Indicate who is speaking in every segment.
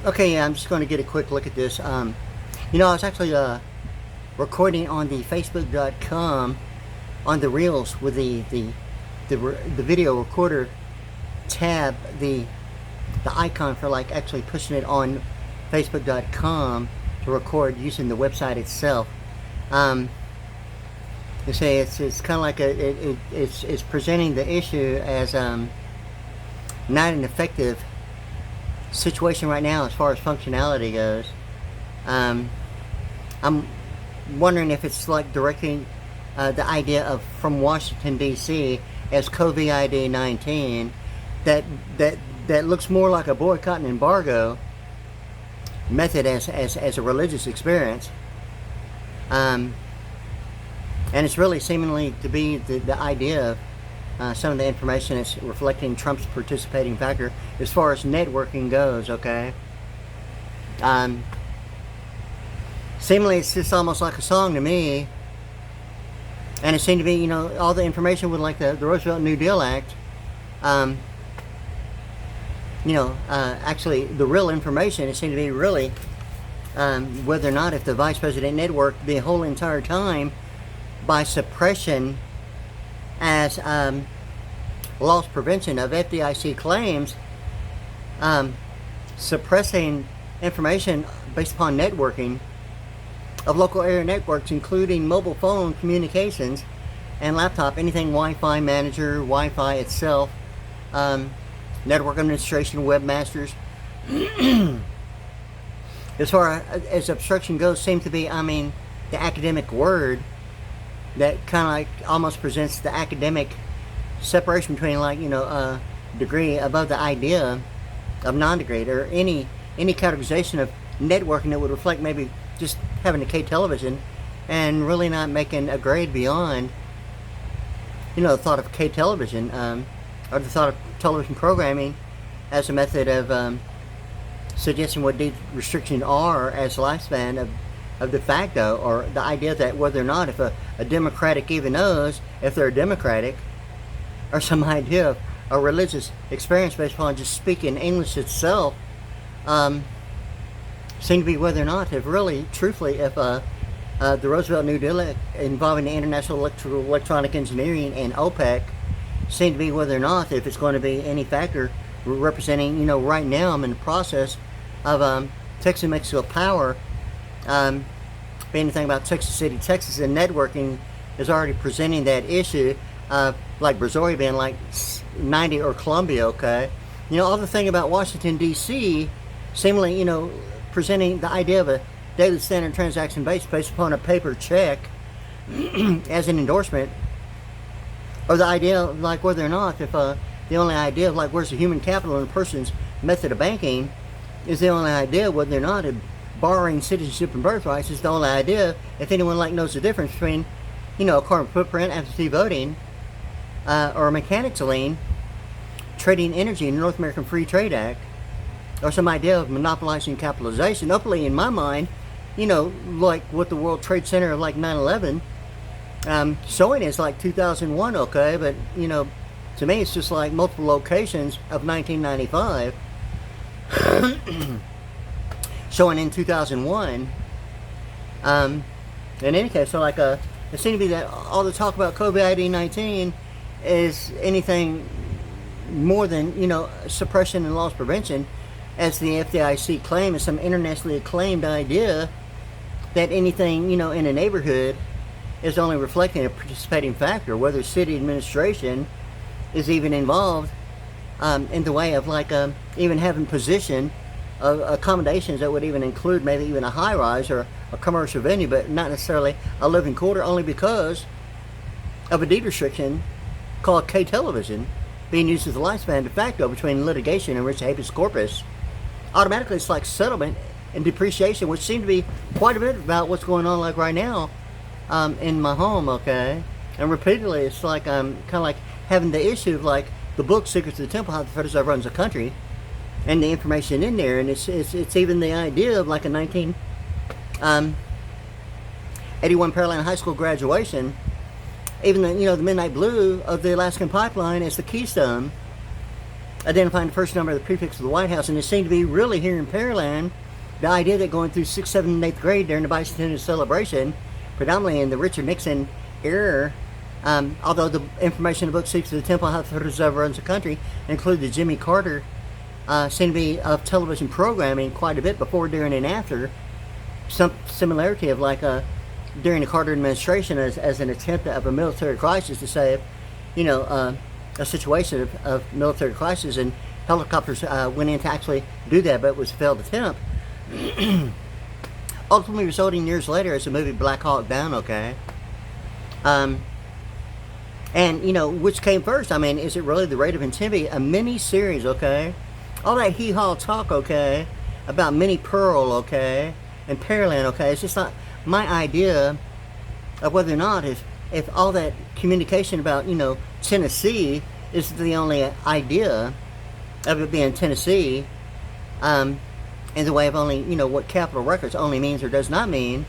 Speaker 1: Okay, yeah, I'm just going to get a quick look at this. You know, I was actually recording on the Facebook.com on the Reels with the video recorder tab, the icon for like actually pushing it on Facebook.com to record using the website itself. You say it's kind of like it's presenting the issue as not an effective situation right now as far as functionality goes. I'm wondering if it's like directing the idea of from Washington D.C. as COVID-19 that looks more like a boycott and embargo method as a religious experience, and it's really seemingly to be the idea of some of the information that's reflecting Trump's participating factor as far as networking goes. Okay, seemingly it's just almost like a song to me, and it seemed to be, you know, all the information with like the Roosevelt New Deal Act. Actually the real information, it seemed to be really whether or not if the vice president networked the whole entire time by suppression as loss prevention of FDIC claims, suppressing information based upon networking of local area networks, including mobile phone communications and laptop, anything Wi-Fi manager, Wi-Fi itself, network administration, webmasters. As far as obstruction goes, seems to be, I mean, the academic word that kind of like almost presents the academic separation between, like, you know, degree above the idea of non-degree, or any categorization of networking that would reflect maybe just having a K television and really not making a grade beyond, you know, the thought of K television, or the thought of television programming as a method of suggesting what these restrictions are as lifespan of de facto, or the idea that whether or not if a Democratic even knows if they're Democratic, or some idea of a religious experience based upon just speaking English itself, seem to be whether or not if really, truthfully, if the Roosevelt New Deal involving the International Electronic Engineering and OPEC seem to be whether or not if it's going to be any factor representing, you know, right now I'm in the process of Texas Mexico Power, being anything about Texas City, Texas, and networking is already presenting that issue, like Brazoria being like 90 or Columbia, okay? You know, all the thing about Washington, D.C., seemingly, you know, presenting the idea of a daily standard transaction based upon a paper check as an endorsement, or the idea of like whether or not if the only idea of like where's the human capital in a person's method of banking is the only idea, whether or not if borrowing citizenship and birthrights is the only idea, if anyone like knows the difference between, you know, a carbon footprint, absentee voting, or a mechanics lien, trading energy in the North American Free Trade Act, or some idea of monopolizing capitalization. Hopefully, in my mind, you know, like what the World Trade Center of like 9/11 showing is like 2001, okay, but you know, to me it's just like multiple locations of 1995 showing in 2001. In any case, so like it seems to be that all the talk about COVID-19 is anything more than, you know, suppression and loss prevention, as the FDIC claim is some internationally acclaimed idea that anything, you know, in a neighborhood is only reflecting a participating factor, whether city administration is even involved in the way of like even having position of accommodations that would even include maybe even a high rise or a commercial venue, but not necessarily a living quarter, only because of a deed restriction called K television being used as a lifespan de facto between litigation and writ habeas corpus. Automatically it's like settlement and depreciation, which seem to be quite a bit about what's going on like right now in my home, okay? And repeatedly it's like kind of like having the issue of like the book Secrets of the Temple, how the Federal Reserve runs the country, and the information in there, and it's even the idea of like a 1981 Pearland High School graduation, even the, you know, the midnight blue of the Alaskan pipeline as the keystone identifying the first number of the prefix of the White House, and it seemed to be really here in Pearland, the idea that going through 6th, 7th, and 8th grade during the bicentennial celebration, predominantly in the Richard Nixon era, although the information in the book seeks to the temple how the Reserve runs the country, included Jimmy Carter, seemed to be of television programming quite a bit before, during, and after. Some similarity of like during the Carter administration as an attempt of a military crisis to save, a situation of military crisis, and helicopters went in to actually do that, but it was a failed attempt. Ultimately resulting years later as the movie Black Hawk Down, okay? And, which came first? I mean, is it really the Rate of Intimidity? A mini-series, okay? All that hee-haw talk, okay, about Minnie Pearl, okay, and Pearland, okay? It's just not my idea of whether or not if all that communication about, Tennessee is the only idea of it being Tennessee, in the way of only, what Capitol Records only means or does not mean,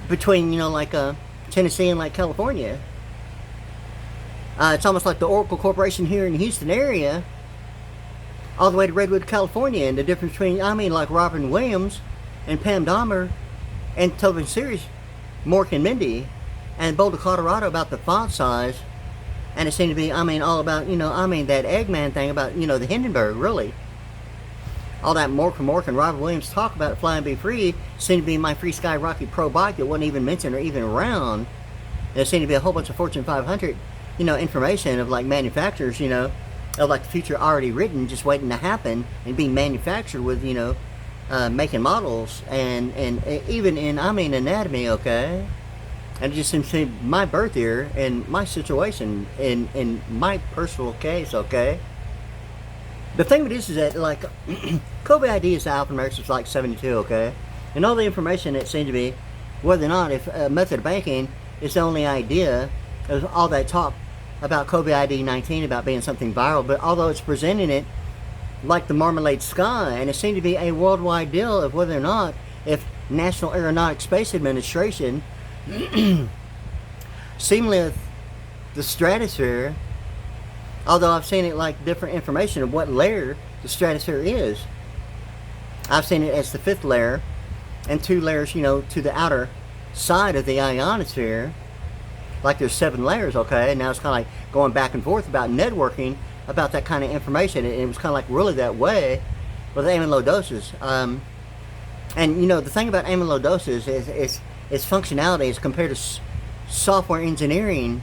Speaker 1: between, Tennessee and, California. It's almost like the Oracle Corporation here in the Houston area, all the way to Redwood, California, and the difference between, like Robin Williams and Pam Dahmer and television series Mork and Mindy, and Boulder, Colorado, about the font size, and it seemed to be, all about, that Eggman thing about, the Hindenburg, really. All that Mork and Robin Williams talk about Fly and Be Free seemed to be my Free Sky Rocky Pro bike that wasn't even mentioned or even around. There seemed to be a whole bunch of Fortune 500, information of manufacturers, of the future already written, just waiting to happen and being manufactured with, making models and even in, anatomy, okay? And it just seems to be my birth year and my situation in my personal case, okay? The thing with this is that, COVID ID is the alphanumeric, it's 72, okay? And all the information that seemed to be, whether or not if a method of banking is the only idea, of all that talk about COVID ID 19, about being something viral, but although it's presenting it like the Marmalade Sky, and it seemed to be a worldwide deal of whether or not if National Aeronautic Space Administration, seemingly with the stratosphere, although I've seen it different information of what layer the stratosphere is. I've seen it as the 5th layer, and 2 layers, to the outer side of the ionosphere. There's 7 layers, okay? And now it's kind of going back and forth about networking, about that kind of information. And it was kind of really that way with amyloidosis. And, the thing about amyloidosis is its functionality is compared to software engineering.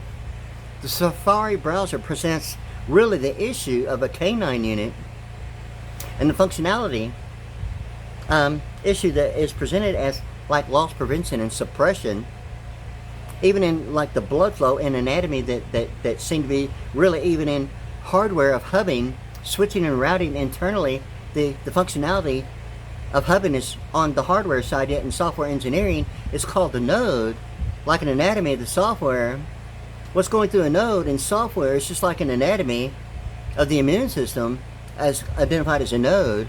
Speaker 1: The Safari browser presents really the issue of a K9 unit, and the functionality issue that is presented as loss prevention and suppression, even in the blood flow and anatomy that seem to be really even in hardware of hubbing, switching and routing internally. The functionality of hubbing is on the hardware side, yet in software engineering it's called the node. Like an anatomy of the software, what's going through a node in software is just like an anatomy of the immune system as identified as a node.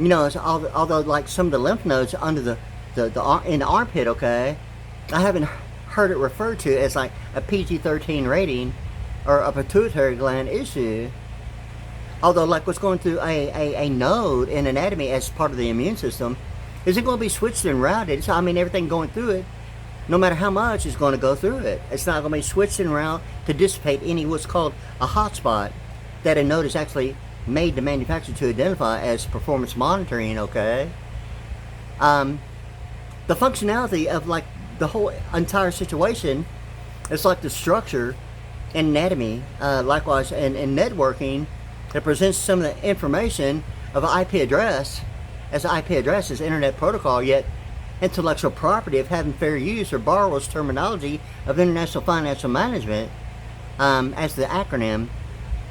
Speaker 1: It's although some of the lymph nodes under the in the armpit, okay, I haven't heard it referred to as a PG-13 rating or a pituitary gland issue. Although what's going through a node in anatomy as part of the immune system isn't going to be switched and routed. So everything going through it, no matter how much, is going to go through it. It's not going to be switched and routed to dissipate any what's called a hotspot that a node is actually made to manufacture to identify as performance monitoring, okay? The functionality of the whole entire situation is the structure and anatomy, likewise, and networking that presents some of the information of an IP address, as an IP address is Internet Protocol, yet intellectual property of having fair use, or borrower's terminology of international financial management, as the acronym,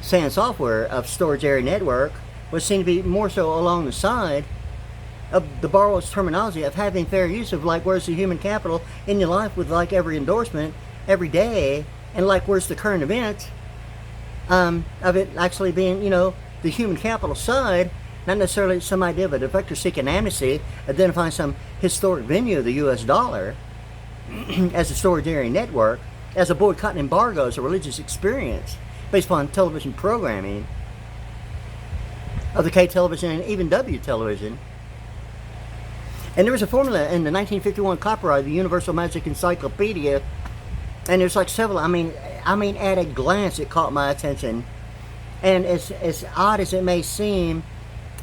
Speaker 1: SAN software of storage area network, would seem to be more so along the side of the borrower's terminology of having fair use of where's the human capital in your life with every endorsement every day, and where's the current event of it actually being, the human capital side, not necessarily some idea of a defector seeking amnesty, identifying some historic venue of the US dollar as a storage area network, as a boycott and embargo as a religious experience based upon television programming of the K television and even W television. And there was a formula in the 1951 copyright of the Universal Magic Encyclopedia, and there's like several. I mean, at a glance, it caught my attention. And as odd as it may seem,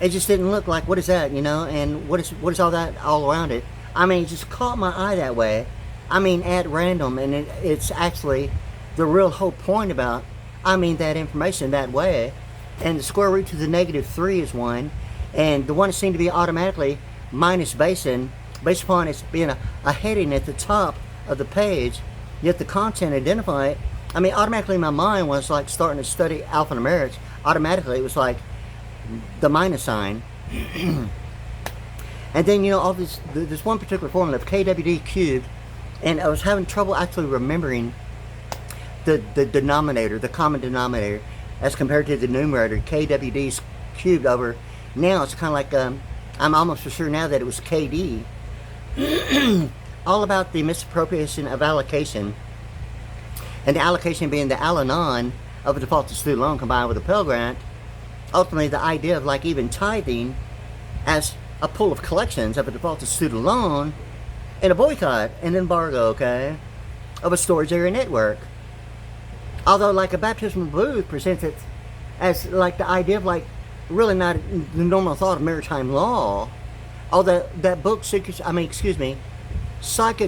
Speaker 1: it just didn't look like, what is that, you know? And what is all that all around it? I mean, it just caught my eye that way. I mean, at random, and it's actually the real whole point about, I mean, that information that way. And the square root to the -3 is one, and the one that seemed to be automatically minus basin, based upon it being a heading at the top of the page, yet the content identified. I mean, automatically my mind was like starting to study alphanumerics. Automatically, it was like the minus sign. And then, you know, all this one particular formula of KWD cubed, and I was having trouble actually remembering the denominator, the common denominator, as compared to the numerator, KWD cubed over. Now it's kind of like, I'm almost for sure now that it was KD. All about the misappropriation of allocation, and the allocation being the Al-Anon of a defaulted student loan combined with a Pell Grant. Ultimately, the idea of like even tithing as a pool of collections of a defaulted student loan and a boycott and embargo, okay, of a storage area network. Although like a baptismal booth presents it as like the idea of like really not the normal thought of maritime law. Although that book, Psychic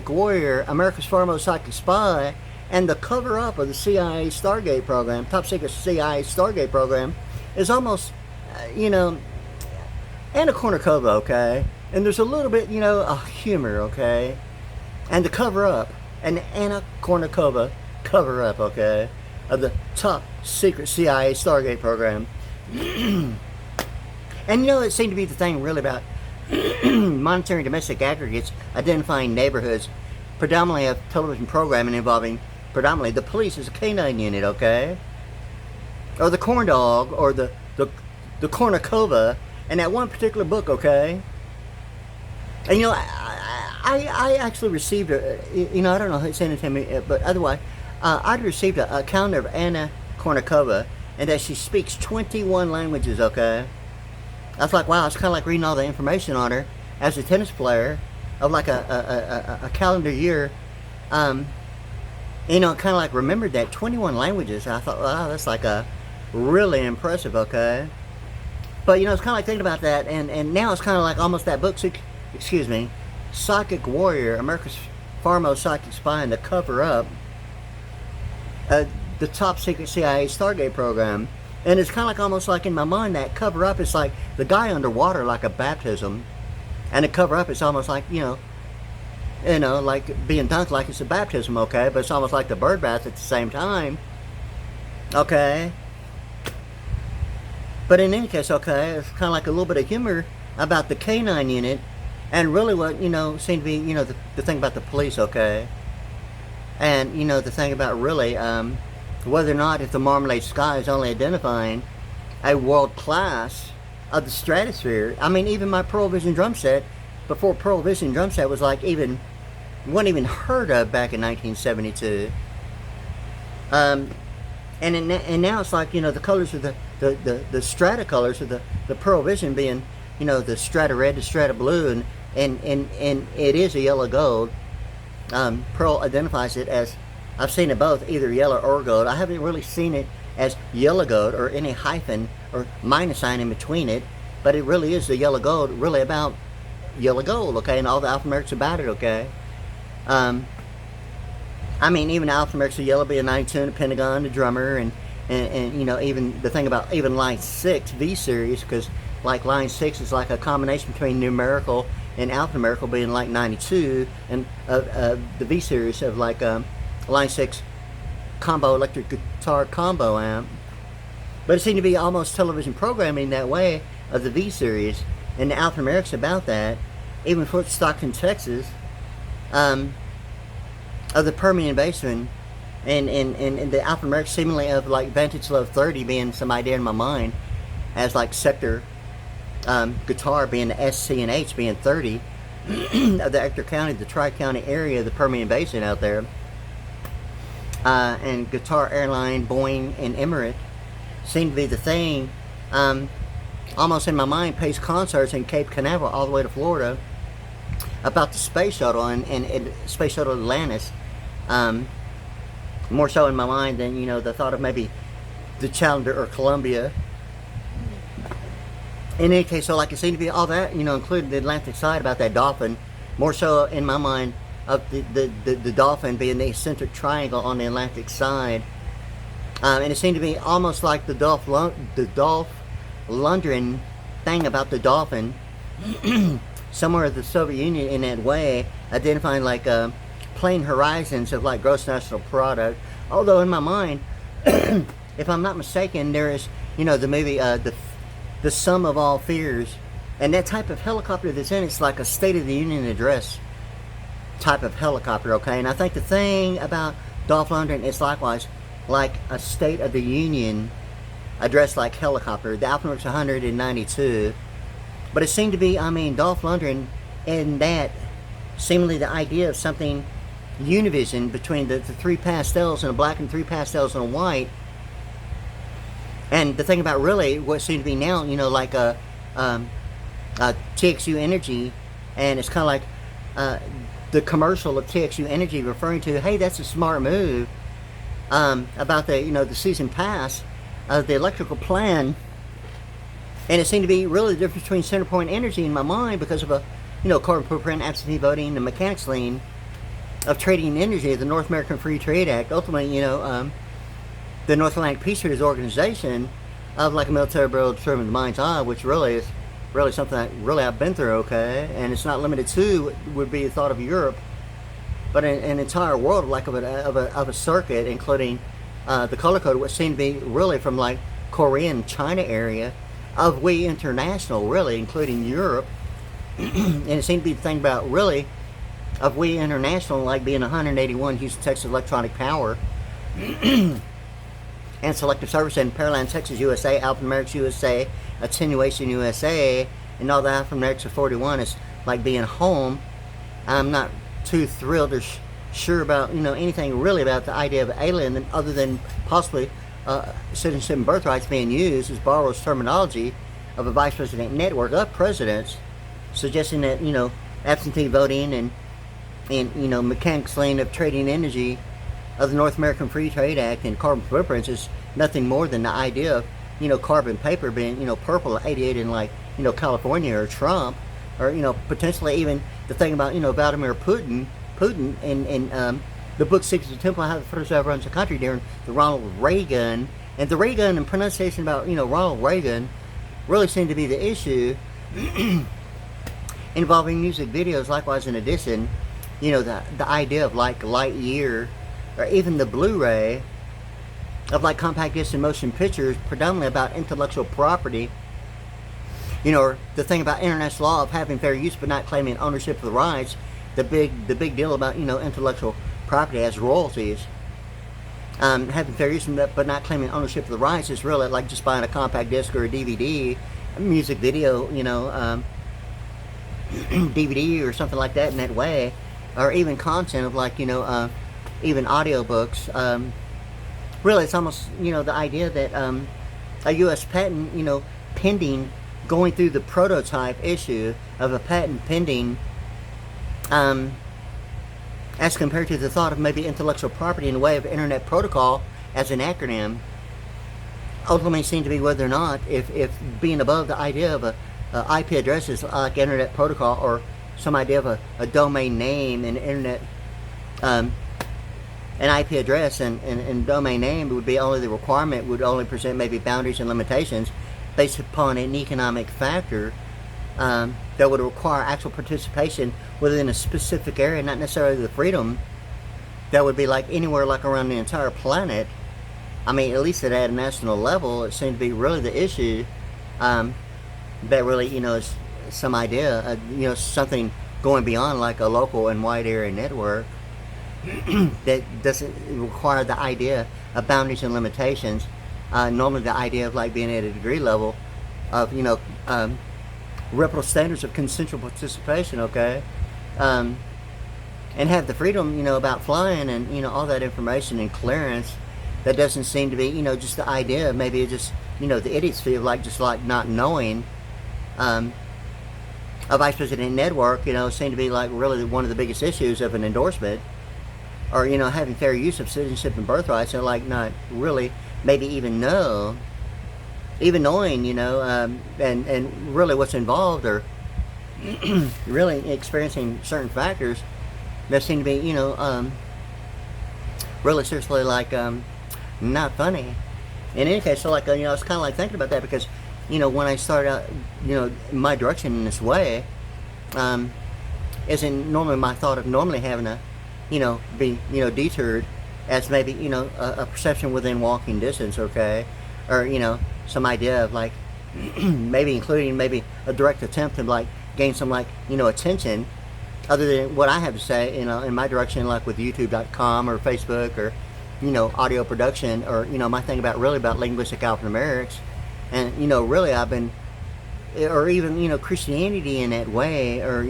Speaker 1: Warrior, America's Foremost Psychic Spy, and the cover-up of the CIA Stargate program, top secret CIA Stargate program, is almost, you know, Anna Kournikova, okay? And there's a little bit, you know, of humor, okay? And the cover-up, and Anna Kournikova cover-up, okay, of the top secret CIA Stargate program. And you know, it seemed to be the thing really about monitoring domestic aggregates, identifying neighborhoods, predominantly of television programming involving predominantly the police as a canine unit, okay? Or the corn dog, or the Kournikova, and that one particular book, okay? And you know, I actually received a, you know, I don't know who sent it to me, but otherwise, I'd received a calendar of Anna Kournikova, and that she speaks 21 languages, okay? I was like, wow, it's kind of like reading all the information on her as a tennis player of like a calendar year. You know, kind of like remembered that 21 languages. I thought, wow, that's like a really impressive, okay? But, you know, it's kind of like thinking about that, and now it's kind of like almost that book, Psychic Warrior, America's Foremost Psychic Spy, and the cover-up, the top secret CIA Stargate program. And it's kind of like almost like in my mind, that cover-up is like the guy underwater, like a baptism, and the cover-up is almost like, you know, like being dunked like it's a baptism, okay? But it's almost like the bird bath at the same time, okay? But in any case, okay, it's kind of like a little bit of humor about the canine unit, and really what, you know, seemed to be, you know, the thing about the police, okay? And, you know, the thing about really, whether or not if the Marmalade Sky is only identifying a world class of the stratosphere. I mean, even my Pearl Vision drum set, before Pearl Vision drum set was like wasn't even heard of back in 1972. And now it's like, you know, the colors of the strata colors of the Pearl Vision being, you know, the strata red, the strata blue, and it is a yellow gold. Pearl identifies it as, I've seen it both, either yellow or gold. I haven't really seen it as yellow gold or any hyphen or minus sign in between it, but it really is the yellow gold, really about yellow gold, okay, and all the alphanumerics about it, okay. I mean, even the alphanumerics of yellow being 92 and the pentagon, the drummer, and you know, even the thing about even line 6 V series, because like line 6 is like a combination between numerical and alphanumerical, being like 92, and the V series of like line 6 combo electric guitar combo amp. But it seemed to be almost television programming that way of the V series, and the alphanumerics about that, even Fort Stockton, Texas, of the Permian Basin, and the alphanumerics seemingly of like Vantage Love 30 being some idea in my mind as like sector guitar being the S, C, and H being 30 of the Ector County, the Tri-County area of the Permian Basin out there. and Qatar Airline, Boeing, and Emirates seem to be the thing. Almost in my mind, pays concerts in Cape Canaveral all the way to Florida about the space shuttle and space shuttle Atlantis. More so in my mind than, you know, the thought of maybe the Challenger or Columbia. In any case, so like it seemed to be all that, you know, including the Atlantic side about that dolphin. More so in my mind of the dolphin being the eccentric triangle on the Atlantic side. And it seemed to be almost like the Dolph Lundgren thing about the dolphin. Somewhere the Soviet Union in that way, identifying like plain horizons of like gross national product. Although in my mind, if I'm not mistaken, there is, you know, the movie the Sum of All Fears, and that type of helicopter that's in it's like a State of the Union address type of helicopter, okay? And I think the thing about Dolph Lundgren is likewise like a State of the Union address like helicopter. The Alpha Works 192, but it seemed to be, I mean, Dolph Lundgren in that seemingly the idea of something Univision between the three pastels and a black and three pastels and a white. And the thing about really what seemed to be now, you know, like TXU Energy, and it's kind of like the commercial of TXU Energy referring to, hey, that's a smart move about the, you know, the season pass of the electrical plan. And it seemed to be really the difference between Centerpoint Energy in my mind because of a, you know, carbon footprint, absentee voting, the mechanics lien of trading energy, the North American Free Trade Act. Ultimately, you know, the North Atlantic Peace Treaty organization of like a military barrel determined the mind's eye, which really is really something that really I've been through, okay? And it's not limited to would be the thought of Europe, but an entire world like of a circuit, including the color code, which seemed to be really from like Korean, China area of we international, really, including Europe. And it seemed to be the thing about really of we international, like being 181 Houston, Texas Electronic Power, and Selective Service in Pearland, Texas, USA, Alphanumerics USA, Attenuation USA, and all the Alphanumerics of 41 is like being home. I'm not too thrilled or sure about, you know, anything really about the idea of alien other than possibly citizenship and birthrights being used as borrowers' terminology of a vice president network of presidents, suggesting that, you know, absentee voting and you know, mechanics lane of trading energy of the North American Free Trade Act and carbon footprints is nothing more than the idea of, you know, carbon paper being, you know, purple 88 in like, you know, California or Trump, or, you know, potentially even the thing about, you know, Vladimir Putin and the book Secrets of the Temple, how the first ever runs the country during the Ronald Reagan, and the Reagan and pronunciation about, you know, Ronald Reagan really seemed to be the issue involving music videos. Likewise, in addition, you know, the idea of like Lightyear or even the Blu-ray of like compact disc and motion pictures predominantly about intellectual property, you know, or the thing about international law of having fair use but not claiming ownership of the rights, the big deal about, you know, intellectual property as royalties, having fair use but not claiming ownership of the rights is really like just buying a compact disc or a DVD, a music video, you know, DVD or something like that in that way, or even content of like, you know, even audiobooks. Really, it's almost, you know, the idea that a U.S. patent, you know, pending, going through the prototype issue of a patent pending, as compared to the thought of maybe intellectual property in the way of Internet Protocol as an acronym, ultimately seem to be whether or not, if being above the idea of a IP address is like Internet Protocol, or some idea of a domain name and Internet, an IP address and domain name would be only the requirement, would only present maybe boundaries and limitations based upon an economic factor that would require actual participation within a specific area, not necessarily the freedom that would be like anywhere like around the entire planet. I mean, at least at a national level, it seemed to be really the issue that really, you know, is some idea, you know, something going beyond like a local and wide area network that doesn't require the idea of boundaries and limitations. Normally the idea of like being at a degree level of, you know, reputable standards of consensual participation, okay? and have the freedom, about flying and, all that information and clearance. That doesn't seem to be, just the idea. Maybe it just, the idiots feel like just like not knowing. A vice president network, seem to be like really one of the biggest issues of an endorsement, or, having fair use of citizenship and birthrights, and like not really maybe even knowing, and really what's involved, or really experiencing certain factors that seem to be, really seriously like not funny. In any case, so like, I was kind of like thinking about that because, when I started out, my direction in this way, isn't normally my thought of normally having to, be, deterred as maybe, a perception within walking distance, okay? Or, some idea of like, maybe including maybe a direct attempt to like gain some like, attention other than what I have to say, in my direction, like with YouTube.com or Facebook or, audio production, or, my thing about really about linguistic alphanumerics. And, really I've been, or even, Christianity in that way, or,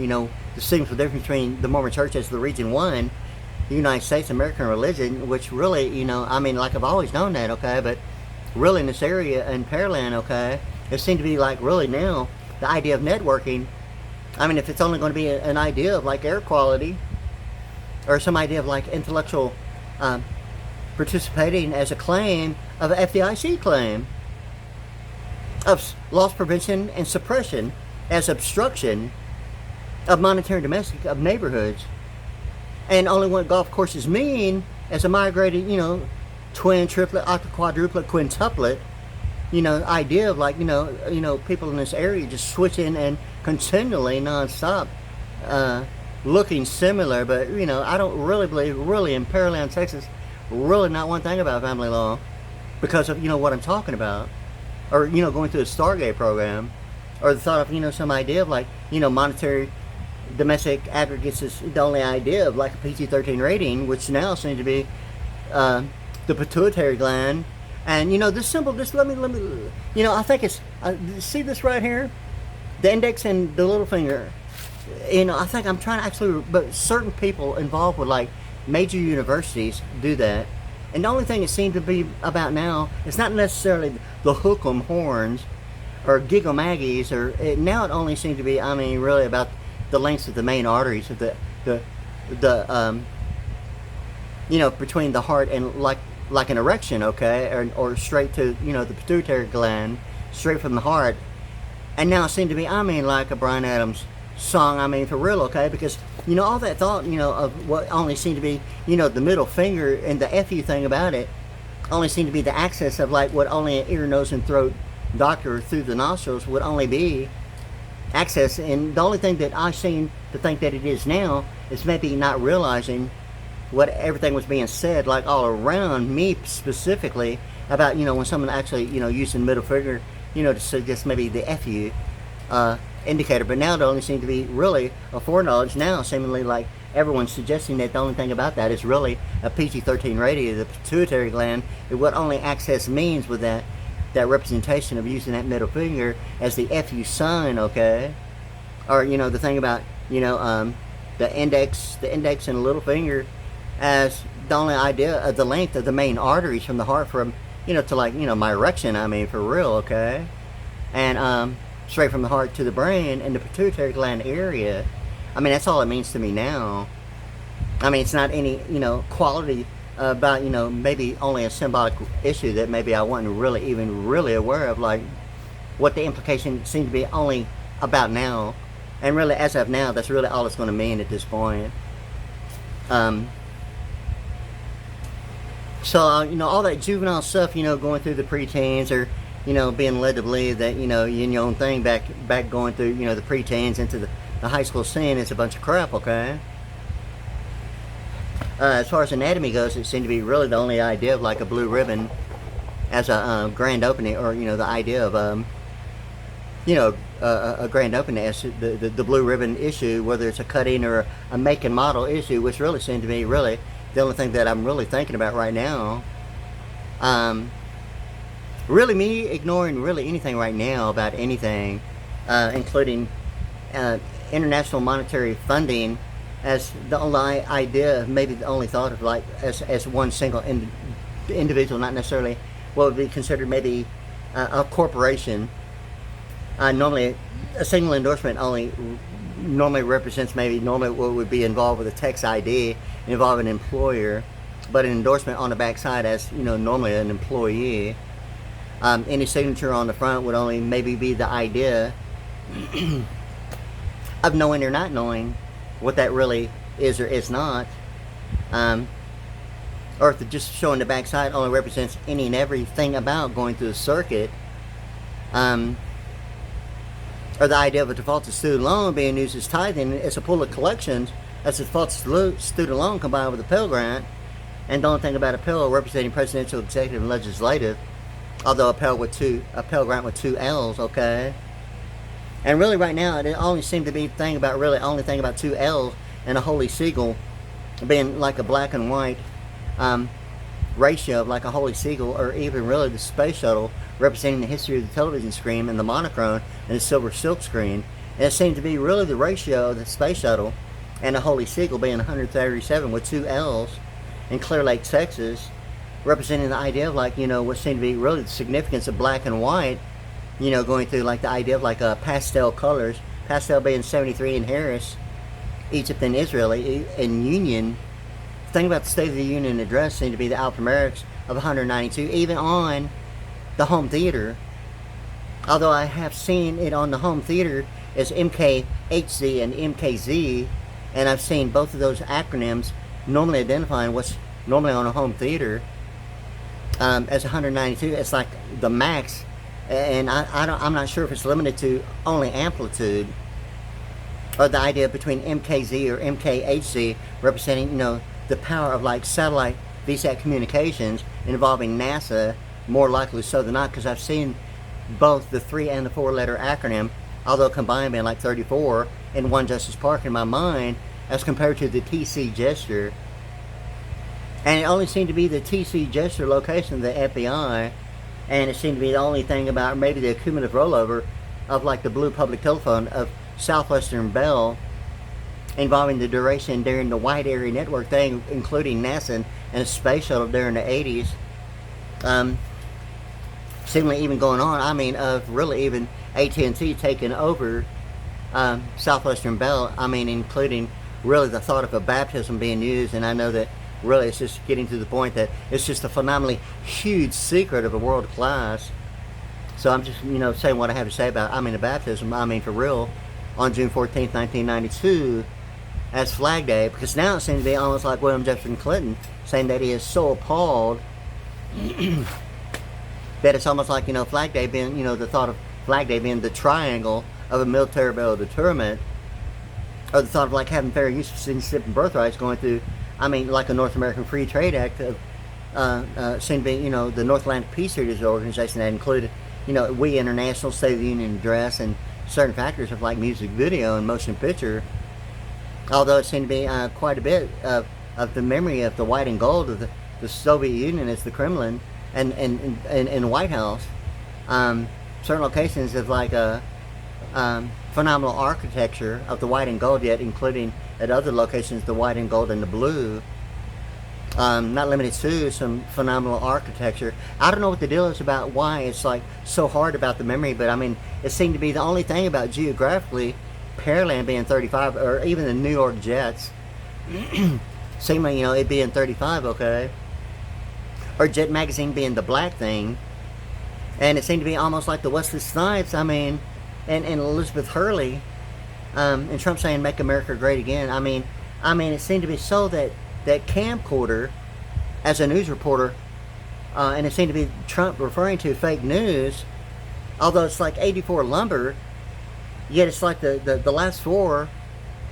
Speaker 1: distinguish the difference between the Mormon Church as the Region 1, the United States American religion, which really, like I've always known that, okay, but really in this area in Pearland, okay, it seemed to be like really now, the idea of networking, if it's only going to be an idea of like air quality, or some idea of like intellectual participating as a claim of an FDIC claim of loss prevention and suppression as obstruction of monetary domestic of neighborhoods, and only what golf courses mean as a migrated, twin, triplet, octuplet, quadruplet, quintuplet, idea of like, people in this area just switching and continually nonstop looking similar, but I don't really believe really in Pearland, Texas, really not one thing about family law because of what I'm talking about, or going through a Stargate program, or the thought of some idea of like monetary domestic aggregates is the only idea of like a PG-13 rating, which now seems to be the pituitary gland. And this symbol, just let me I think it's see this right here, the index and the little finger. I think I'm trying to actually, but certain people involved with like major universities do that. And the only thing it seems to be about now, it's not necessarily the hook 'em horns or giggle maggies, or now it only seems to be, really about the lengths of the main arteries of the between the heart and like an erection, okay, or straight to the pituitary gland, straight from the heart. And now it seems to be, like a Bryan Adams song, for real, okay, because all that thought of what only seemed to be the middle finger and the FU thing about it only seemed to be the access of like what only an ear, nose, and throat doctor through the nostrils would only be access. And the only thing that I seem to think that it is now is maybe not realizing what everything was being said like all around me specifically about when someone actually using middle finger to suggest maybe the FU indicator. But now it only seems to be really a foreknowledge now, seemingly like everyone's suggesting that the only thing about that is really a PG-13 rating of the pituitary gland, and what only access means with that representation of using that middle finger as the FU sign, okay, or the thing about the index and the little finger as the only idea of the length of the main arteries from the heart from to like my erection, for real, okay, and straight from the heart to the brain and the pituitary gland area. That's all it means to me now. It's not any quality about maybe only a symbolic issue that maybe I wasn't really aware of, like what the implication seemed to be only about now. And really, as of now, that's really all it's going to mean at this point. So all that juvenile stuff, going through the preteens, or being led to believe that you in your own thing back going through the preteens into the high school scene is a bunch of crap, okay? As far as anatomy goes, it seemed to be really the only idea of like a blue ribbon as a grand opening, or the idea of a grand opening as the blue ribbon issue, whether it's a cutting or a make and model issue, which really seemed to be really the only thing that I'm really thinking about right now. Really me ignoring really anything right now about anything, including international monetary funding as the only idea, maybe the only thought of like as one single individual, not necessarily what would be considered maybe a corporation. Normally, a single endorsement only normally represents normally what would be involved with a text ID involving an employer, but an endorsement on the back side as normally an employee. Any signature on the front would only maybe be the idea of knowing or not knowing what that really is or is not. Or if just showing the back side only represents any and everything about going through the circuit. Or the idea of a defaulted student loan being used as tithing as a pool of collections as a defaulted student loan combined with a Pell Grant. And don't think about a Pell representing presidential, executive, and legislative. Although a Pell Grant with two L's, okay? And really right now, it only seemed to be only thing about two L's and a holy seagull being like a black and white ratio of like a holy seagull, or even really the space shuttle representing the history of the television screen and the monochrome and the silver silk screen. And it seemed to be really the ratio of the space shuttle and the holy seagull being 137 with two L's in Clear Lake, Texas, representing the idea of like, what seemed to be really the significance of black and white, going through like the idea of like pastel colors, pastel being 73 in Harris, Egypt and Israel in Union. The thing about the State of the Union address seemed to be the alphanumerics of 192, even on the home theater. Although I have seen it on the home theater as MKHZ and MKZ, and I've seen both of those acronyms normally identifying what's normally on a home theater as 192. It's like the max, and I'm not sure if it's limited to only amplitude, or the idea between MKZ or MKHZ representing the power of like satellite VSAT communications involving NASA, more likely so than not, because I've seen both the 3 and the 4 letter acronym, although combined being like 34 in one Justice Park in my mind, as compared to the TC gesture. And it only seemed to be the TC gesture location of the FBI, and it seemed to be the only thing about maybe the cumulative rollover of like the blue public telephone of Southwestern Bell, involving the duration during the wide area network thing, including NASA and a space shuttle during the 80s. Seemingly even going on, of really even AT&T taking over Southwestern Bell, including really the thought of a baptism being used. And I know that really it's just getting to the point that it's just a phenomenally huge secret of a world class. So I'm just, saying what I have to say about, the baptism, for real, on June 14th, 1992, as Flag Day, because now it seems to be almost like William Jefferson Clinton saying that he is so appalled that it's almost like, Flag Day being, the thought of Flag Day being the triangle of a military bill of deterrent, or the thought of like having fair use of citizenship and birthrights going through, like a North American Free Trade Act of, seemed to be, the North Atlantic Peace Treaty organization that included, we International State of the Union address and certain factors of like music video and motion picture. Although it seemed to be quite a bit of the memory of the white and gold of the Soviet Union as the Kremlin and White House. Certain locations of like a phenomenal architecture of the white and gold, yet including at other locations the white and gold and the blue. Not limited to some phenomenal architecture. I don't know what the deal is about why it's like so hard about the memory, but it seemed to be the only thing about geographically Pearland being 35, or even the New York Jets seemed like, it being 35, okay? Or Jet Magazine being the black thing. And it seemed to be almost like the Wesley Snipes, and Elizabeth Hurley, and Trump saying "Make America Great Again." It seemed to be so that camcorder, as a news reporter, and it seemed to be Trump referring to fake news, although it's like 84 lumber, yet it's like the last four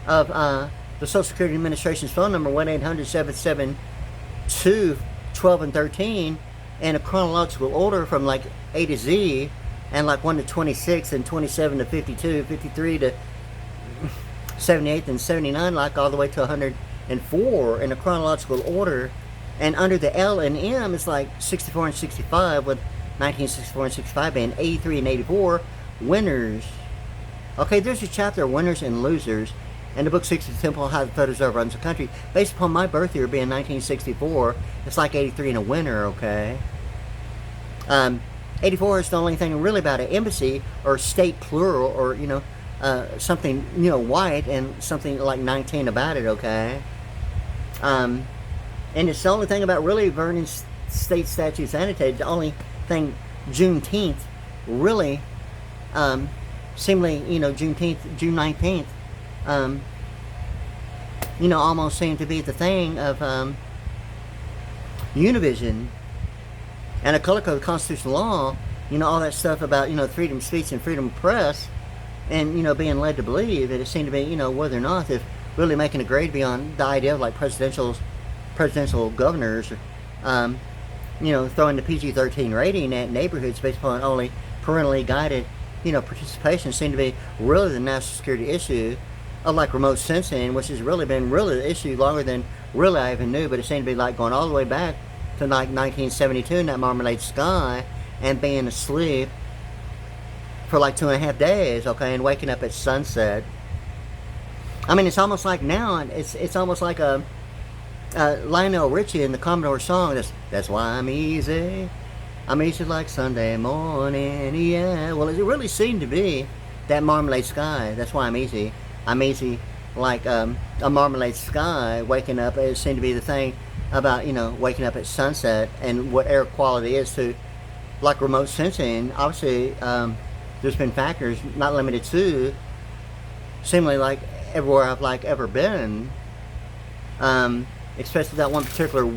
Speaker 1: of the Social Security Administration's phone number, 1-800-772-12 and 13, in a chronological order from like A to Z, and like 1 to 26 and 27 to 52, 53 to 78 and 79, like all the way to 104 in a chronological order. And under the L and M, it's like 64 and 65, with 1964 and 65 being 83 and 84 winners. Okay, there's a chapter of winners and losers And the book Secrets of the Temple, How the Federal Reserve Runs the Country, based upon my birth year being 1964, it's like 83 in a winter, okay? 84 is the only thing really about an embassy or state plural or, something, white, and something like 19 about it, okay? And it's the only thing about really Vernon state statutes annotated. The only thing, Juneteenth, really, seemingly, Juneteenth, June 19th, almost seemed to be the thing of Univision and a color code, constitutional law, all that stuff about, freedom of speech and freedom of press, and, being led to believe that it seemed to be, whether or not if really making a grade beyond the idea of like presidential governors, throwing the PG-13 rating at neighborhoods based upon only parentally guided, participation seemed to be really the national security issue of like remote sensing, which has really been really the issue longer than really I even knew, but it seemed to be like going all the way back to like 1972 in that marmalade sky and being asleep for like 2.5 days, okay, and waking up at sunset. I mean, it's almost like now, it's almost like a Lionel Richie in the Commodore song, that's why I'm easy. I'm easy like Sunday morning, yeah. Well, it really seemed to be that marmalade sky. That's why I'm easy. I'm easy like a marmalade sky, waking up. It seemed to be the thing about, waking up at sunset and what air quality is to, like remote sensing. Obviously, there's been factors, not limited to, seemingly like everywhere I've like ever been, especially that one particular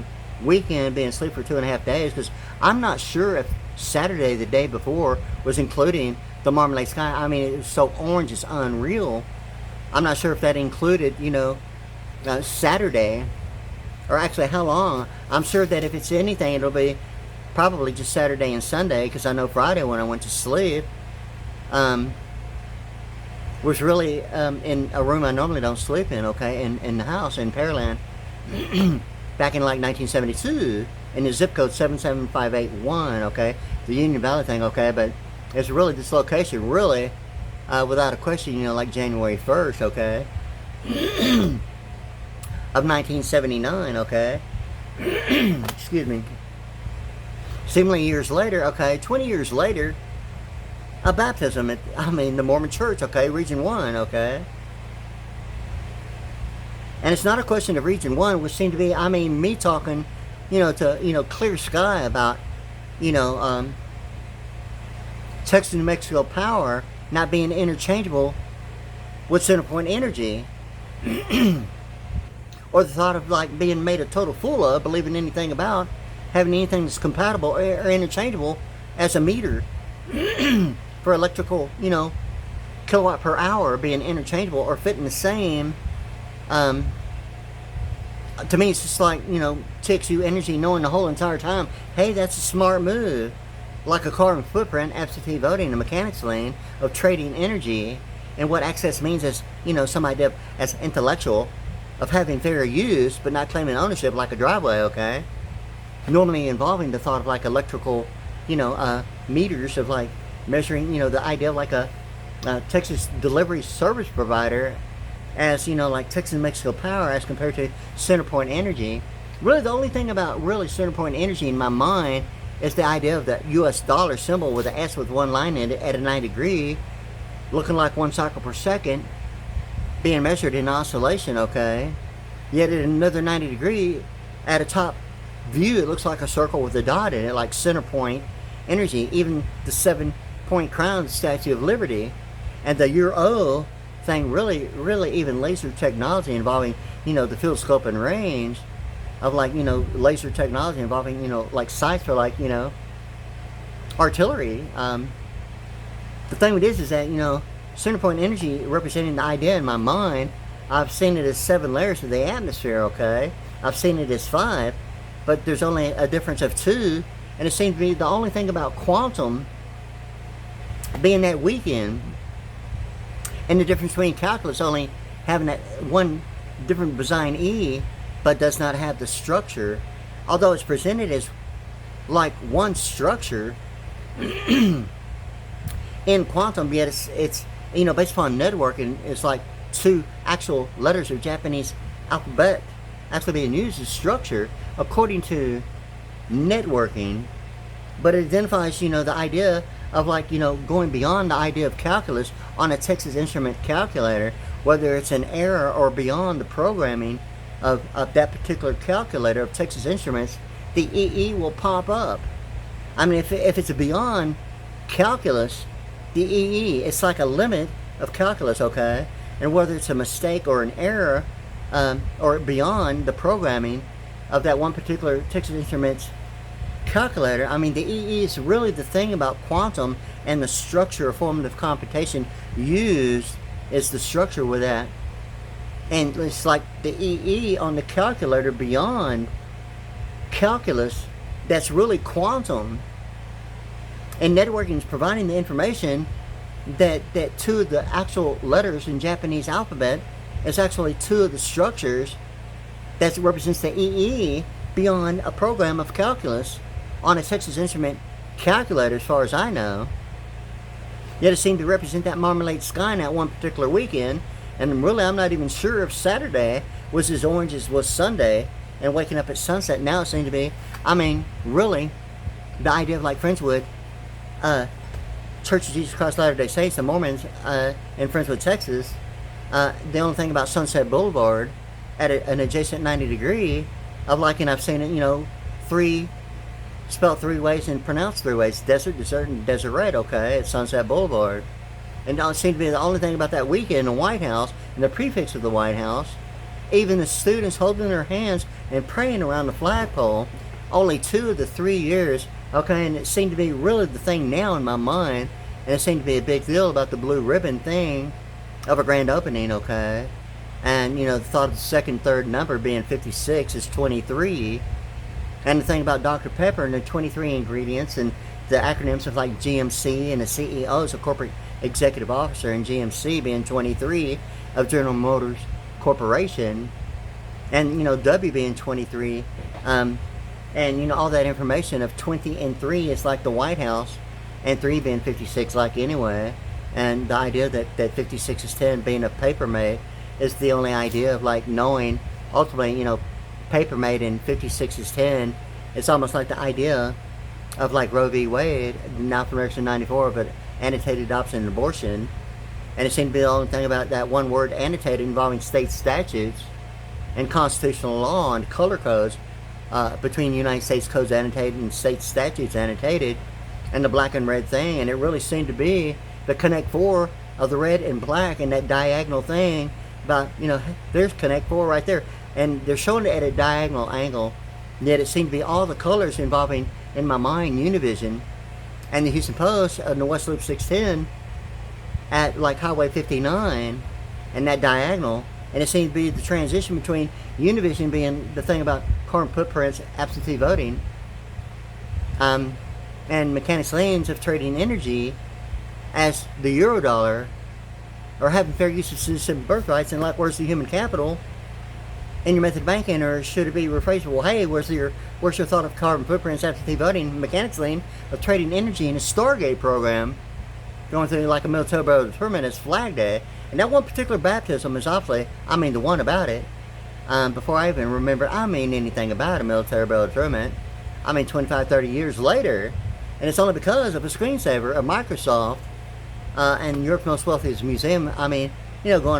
Speaker 1: weekend being asleep for 2.5 days, because I'm not sure if Saturday the day before was including the marmalade sky. I mean, it was so orange, it's unreal. I'm not sure if that included, Saturday, or actually how long. I'm sure that if it's anything, it'll be probably just Saturday and Sunday, because I know Friday when I went to sleep, was really in a room I normally don't sleep in, okay, in the house in Pearland, back in like 1972, in the zip code 77581, okay, the Union Valley thing, okay, but it's really this location, really, without a question, like January 1st, okay, of 1979, okay, excuse me, seemingly years later, okay, 20 years later, a baptism at, the Mormon Church, okay, Region 1, okay, and it's not a question of Region 1, which seemed to be, me talking, to, clear sky about, Texas and New Mexico power not being interchangeable with center point energy, or the thought of like being made a total fool of, believing anything about having anything that's compatible or interchangeable as a meter for electrical, kilowatt per hour being interchangeable or fitting the same. To me, it's just like, takes you energy knowing the whole entire time, hey, that's a smart move. Like a carbon footprint, absentee voting, a mechanics lane of trading energy, and what access means is, some idea of, as intellectual, of having fair use, but not claiming ownership like a driveway, okay? Normally involving the thought of like electrical, meters of like measuring, the idea of like a Texas delivery service provider as, like Texas and Mexico Power as compared to Centerpoint Energy. Really, the only thing about really Centerpoint Energy in my mind is the idea of the U.S. dollar symbol with an S with one line in it at a 90 degree, looking like 1 cycle per second, being measured in oscillation, okay? Yet at another 90 degree, at a top view, it looks like a circle with a dot in it, like Centerpoint Energy. Even the 7-point crown Statue of Liberty, and the Euro thing, really even laser technology involving, the field scope and range of like, laser technology involving, like sights for like, artillery. The thing with this is that, Centerpoint Energy representing the idea in my mind, I've seen it as 7 layers of the atmosphere, okay? I've seen it as 5, but there's only a difference of 2, and it seems to be the only thing about quantum being that weekend, and the difference between calculus only having that one different design E, but does not have the structure, although it's presented as like one structure in quantum, yet it's based upon networking, it's like two actual letters of Japanese alphabet actually being used as structure according to networking, but it identifies, the idea of like, going beyond the idea of calculus on a Texas Instrument calculator, whether it's an error or beyond the programming of that particular calculator of Texas Instruments, the EE will pop up. I mean, if it's beyond calculus, the EE, it's like a limit of calculus, okay? And whether it's a mistake or an error, or beyond the programming of that one particular Texas Instruments calculator, I mean, the EE is really the thing about quantum, and the structure of formative computation used is the structure with that. And it's like the EE on the calculator beyond calculus, that's really quantum. And networking is providing the information that two of the actual letters in Japanese alphabet is actually two of the structures that represents the EE beyond a program of calculus on a Texas Instrument calculator, as far as I know. Yet it seemed to represent that marmalade sky in that one particular weekend. And really, I'm not even sure if Saturday was as orange as was Sunday, and waking up at sunset. Now it seemed to be, I mean, really, the idea of like Friendswood, Church of Jesus Christ Latter-day Saints, the Mormons in Friendswood, Texas, the only thing about Sunset Boulevard at an adjacent 90 degree of like, and I've seen it, spelled three ways and pronounced three ways: desert, desert, and Deseret, okay, at Sunset Boulevard. And it seemed to be the only thing about that weekend in the White House, and the prefix of the White House, even the students holding their hands and praying around the flagpole, only 2 of the 3 years, okay, and it seemed to be really the thing now in my mind, and it seemed to be a big deal about the blue ribbon thing of a grand opening, okay, and, the thought of the second, third number being 56 is 23, and the thing about Dr. Pepper and the 23 ingredients, and the acronyms of like GMC, and the CEO is a corporate executive officer, and GMC being 23 of General Motors Corporation, and W being 23, and all that information of 20 and 3 is like the White House, and 3 being 56 like anyway, and the idea that 56 is 10 being a paper made is the only idea of like knowing ultimately, paper made and 56 is 10. It's almost like the idea of like Roe v. Wade, now from 94, but annotated adoption and abortion, and it seemed to be the only thing about that one word annotated involving state statutes and constitutional law and color codes between United States codes annotated and state statutes annotated, and the black and red thing, and it really seemed to be the Connect Four of the red and black, and that diagonal thing about, there's Connect Four right there, and they're showing it at a diagonal angle, yet it seemed to be all the colors involving, in my mind, Univision, and the Houston Post on the West Loop 610 at like Highway 59, and that diagonal, and it seemed to be the transition between Univision being the thing about carbon footprints, absentee voting, and mechanics lanes of trading energy as the Eurodollar, or having fair use of citizen birthrights, and like, where's the human capital in your method of banking, or should it be rephrased, well, hey, where's your thought of carbon footprints, absentee voting, mechanics lane of trading energy in a Stargate program, going through like a military barrel tournament as Flag Day, and that one particular baptism is obviously, the one about it, before I even remember, anything about a military barrel tournament, 25, 30 years later, and it's only because of a screensaver of Microsoft, and Europe's most wealthiest museum, going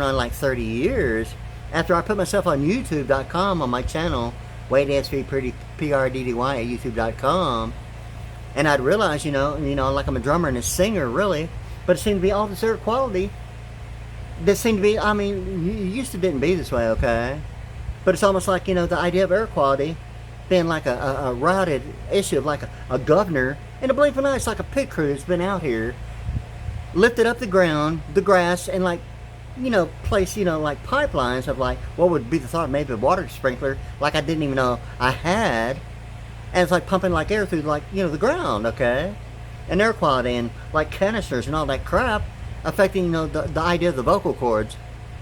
Speaker 1: on like 30 years, after I put myself on YouTube.com on my channel, WadeASVPriddy555 at YouTube.com, and I'd realize, like I'm a drummer and a singer, really, but it seemed to be all this air quality that seemed to be, used to didn't be this way, okay? But it's almost like, the idea of air quality being like a routed issue of like a governor, in a blink of an eye, it's like a pit crew that's been out here, lifted up the ground, the grass, and like, place, like pipelines of like, what would be the thought, maybe a water sprinkler, like I didn't even know I had, and it's like pumping like air through like, the ground, okay? And air quality, and like canisters and all that crap, affecting, the idea of the vocal cords.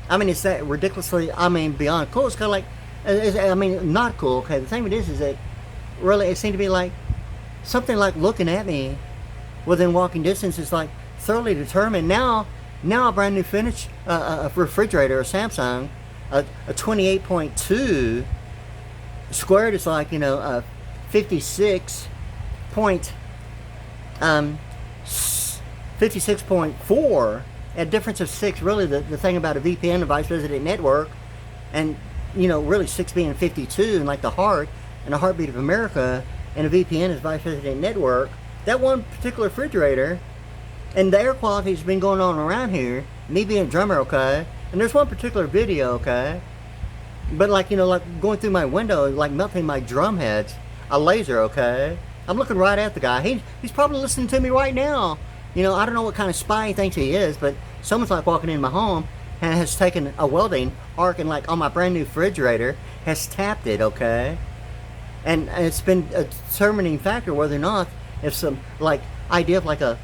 Speaker 1: It's that ridiculously, beyond cool. It's kind of like, not cool, okay? The thing it is that really it seemed to be like, something like looking at me within walking distance is like thoroughly determined. Now, Now a brand new finish, a refrigerator, a Samsung, a 28.2 squared is like, 56 point 56.4, a difference of 6. Really, the thing about a VPN, a vice president network, and really 6 being 52, and like the heart and the heartbeat of America, and a VPN is vice president network. That one particular refrigerator, and the air quality has been going on around here. Me being a drummer, okay, and there's one particular video, okay, but like like going through my window, like melting my drum heads, a laser, okay. I'm looking right at the guy. He's probably listening to me right now. I don't know what kind of spy he thinks he is, but someone's like walking in my home and has taken a welding arc and like on my brand new refrigerator has tapped it, okay? And it's been a determining factor whether or not if some like idea of like oh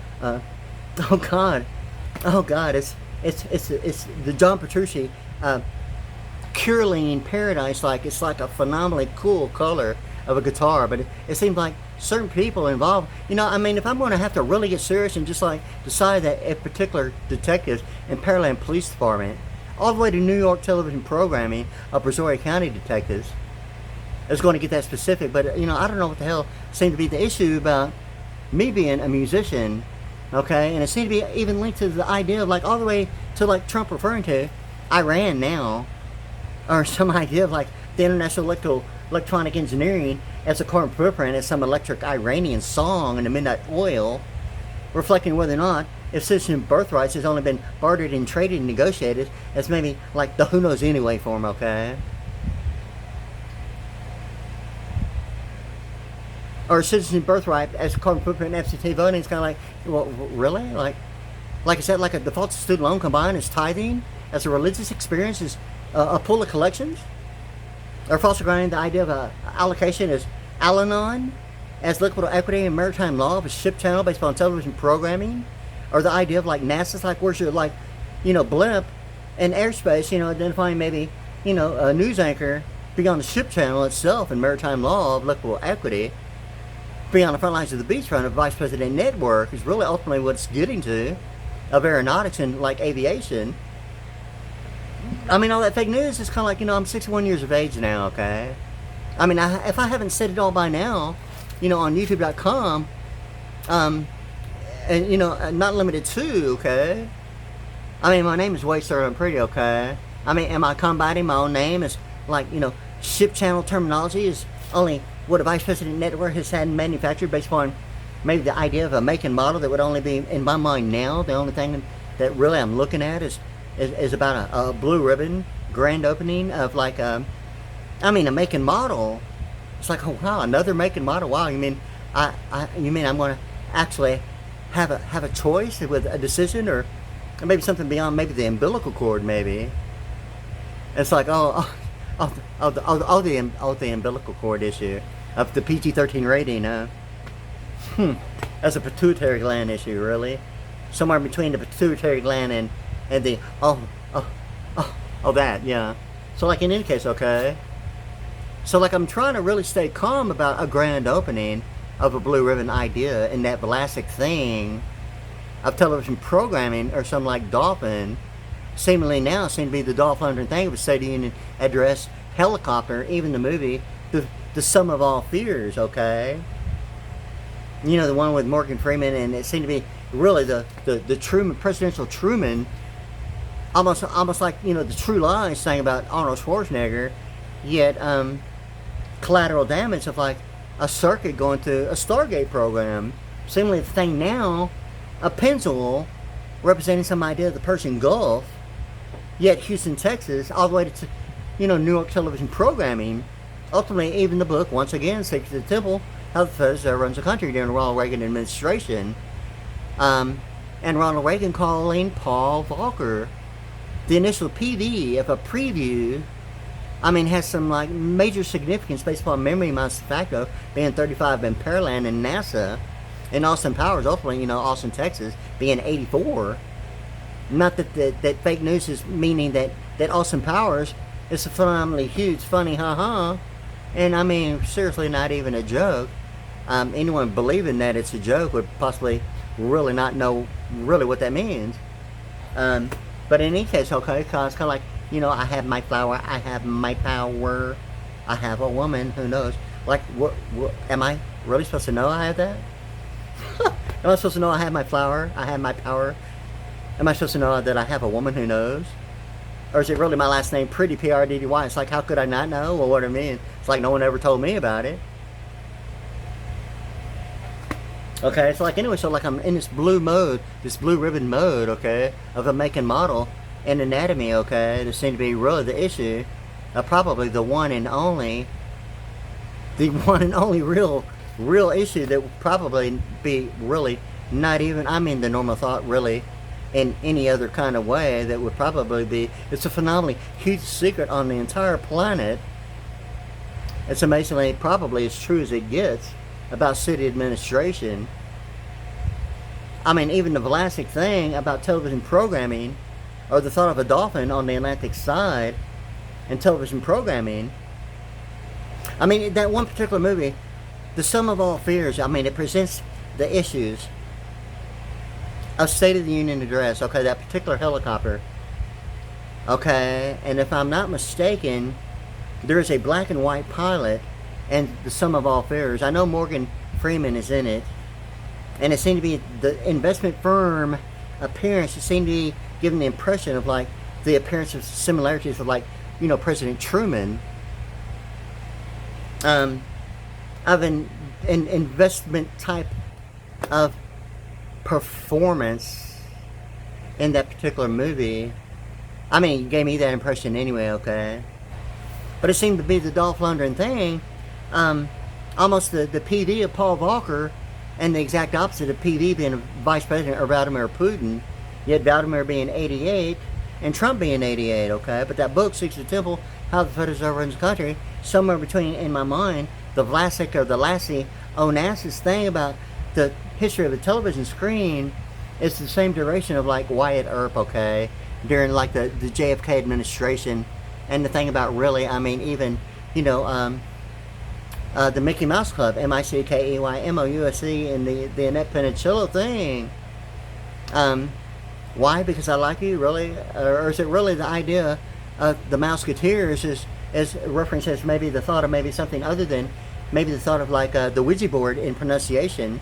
Speaker 1: god, it's the John Petrucci Curling Paradise, like it's like a phenomenally cool color of a guitar, but it seems like certain people involved, if I'm going to have to really get serious and just like decide that a particular detectives in Pearland Police Department, all the way to New York television programming of Brazoria County detectives, is going to get that specific. But I don't know what the hell seemed to be the issue about me being a musician, okay, and it seemed to be even linked to the idea of like all the way to like Trump referring to Iran now, or some idea of like the International Electronic Engineering as a carbon footprint as some electric Iranian song in the midnight oil, reflecting whether or not if citizen birthrights has only been bartered and traded and negotiated as maybe like the who knows anyway form, okay? Or citizen birthright as a carbon footprint absentee voting is kind of like, well, really? Like I said, like a default student loan combined as tithing as a religious experience is a pool of collections? Or falsely grounding the idea of allocation as Al-Anon, as liquid equity in maritime law of a ship channel based on television programming, or the idea of like NASA's like where's your like, blimp in airspace, identifying maybe, a news anchor beyond the ship channel itself in maritime law of liquid equity, beyond the front lines of the beachfront of vice president network is really ultimately what it's getting to, of aeronautics and like aviation. All that fake news is kind of like, I'm 61 years of age now, okay? If I haven't said it all by now, on YouTube.com, and, not limited to, okay? My name is WadeASVPriddy555, okay? Am I combating my own name as, like, ship channel terminology is only what a vice president network has had manufactured based upon maybe the idea of a make and model that would only be, in my mind now, the only thing that really I'm looking at is about a blue ribbon grand opening of like a make and model. It's like, oh wow, another make and model. Wow, you mean I'm going to actually have a choice with a decision, or maybe something beyond maybe the umbilical cord maybe. It's like the umbilical cord issue of the PG-13 rating. That's a pituitary gland issue, really. Somewhere between the pituitary gland and the that, yeah. So like in any case, okay. So like I'm trying to really stay calm about a grand opening of a blue ribbon idea in that elastic thing of television programming, or some like dolphin, seemingly now seem to be the Dolph Lundgren thing of a State of the Union address, helicopter, even the movie, the sum of all fears, okay. The one with Morgan Freeman, and it seemed to be really the Truman, presidential Truman, almost like, the True Lies thing about Arnold Schwarzenegger, yet collateral damage of like a circuit going to a Stargate program. Seemingly the thing now, a pencil representing some idea of the Persian Gulf, yet Houston, Texas, all the way to, New York television programming. Ultimately, even the book, once again, Secrets of the Temple, how the Feds runs the country during the Ronald Reagan administration. And Ronald Reagan calling Paul Volcker the initial PD of a preview, has some like major significance based upon memory minus the facto being 35 in Pearland and NASA, and Austin Powers, ultimately, Austin, Texas, being 84. Not that fake news is meaning that Austin Powers is a phenomenally huge, funny, and seriously, not even a joke. Anyone believing that it's a joke would possibly really not know really what that means. But in any case, okay, cause kind of like, you know, I have my flower, I have my power, I have a woman, who knows? Like, what am I really supposed to know I have that? Am I supposed to know I have my flower, I have my power? Am I supposed to know that I have a woman who knows? Or is it really my last name, Priddy, P-R-D-D-Y? It's like, how could I not know? Well, what I mean, it's like no one ever told me about it. Okay, it's like, anyway, so like I'm in this blue mode, this blue ribbon mode, okay, of a make and model and anatomy, okay, that seemed to be really the issue, probably the one and only real issue that would probably be really not even, I mean, the normal thought really in any other kind of way that would probably be, it's a phenomenally huge secret on the entire planet. It's amazingly probably as true as it gets about city administration. I mean, even the Vlasic thing about television programming, or the thought of a dolphin on the Atlantic side and television programming. I mean, that one particular movie, The Sum of All Fears, I mean, it presents the issues of State of the Union address, okay, that particular helicopter, okay, and if I'm not mistaken, there is a black and white pilot and The Sum of All Fears. I know Morgan Freeman is in it, and it seemed to be the investment firm appearance, it seemed to be giving the impression of like the appearance of similarities of like, you know, President Truman, of an investment type of performance in that particular movie. I mean, it gave me that impression anyway, okay? But it seemed to be the Dolph Lundgren thing, almost the PD of Paul Volcker, and the exact opposite of PD being a vice president, or Vladimir Putin, yet Vladimir being 88 and Trump being 88, okay? But that book, Secrets of the Temple, How the Federal Runs the Country, somewhere between, in my mind, the Vlasic or the Lassie Onassis thing about the history of the television screen is the same duration of like Wyatt Earp, okay? During like the JFK administration. And the thing about really, I mean, even, you know, the Mickey Mouse Club, M-I-C-K-E-Y-M-O-U-S-E, and the Annette Penicillo thing. Why? Because I like you, really? Or is it really the idea of the Mouseketeers as reference as maybe the thought of maybe something other than maybe the thought of like the Ouija board in pronunciation?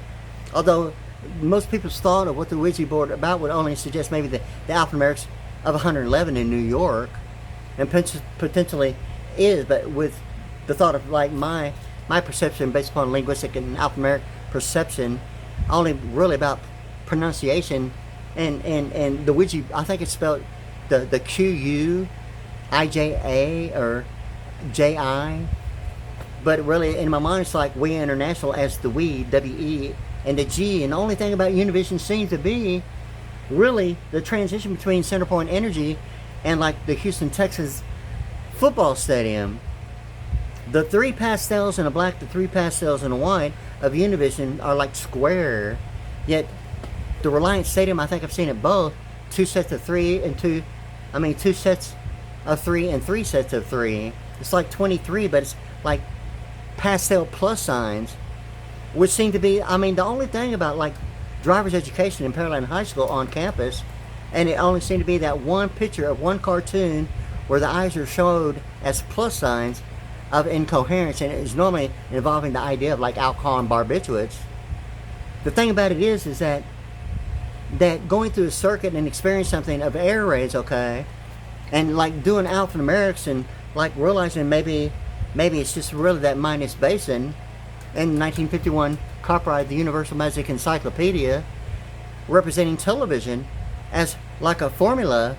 Speaker 1: Although most people's thought of what the Ouija board about would only suggest maybe the alphanumerics of 111 in New York, and potentially is, but with the thought of like my perception based upon linguistic and alphanumeric perception, only really about pronunciation, and the Ouija, I think it's spelled the Q-U-I-J-A or J-I, but really in my mind it's like We International as the we, W-E, and the G, and the only thing about Univision seems to be really the transition between Centerpoint Energy and like the Houston, Texas football stadium. The three pastels in a black, the three pastels in a white of Univision are like square, yet the Reliance Stadium, I think I've seen it both, two sets of three and two sets of three and three sets of three. It's like 23, but it's like pastel plus signs, which seem to be, I mean, the only thing about like driver's education in Pearland High School on campus, and it only seemed to be that one picture of one cartoon where the eyes are showed as plus signs of incoherence, and it is normally involving the idea of like alcohol and barbiturates. The thing about it is that going through a circuit and experience something of air rays, okay, and like doing alphanumerics and like realizing maybe it's just really that Minas Basin in 1951 copyright the Universal Magic Encyclopedia representing television as like a formula,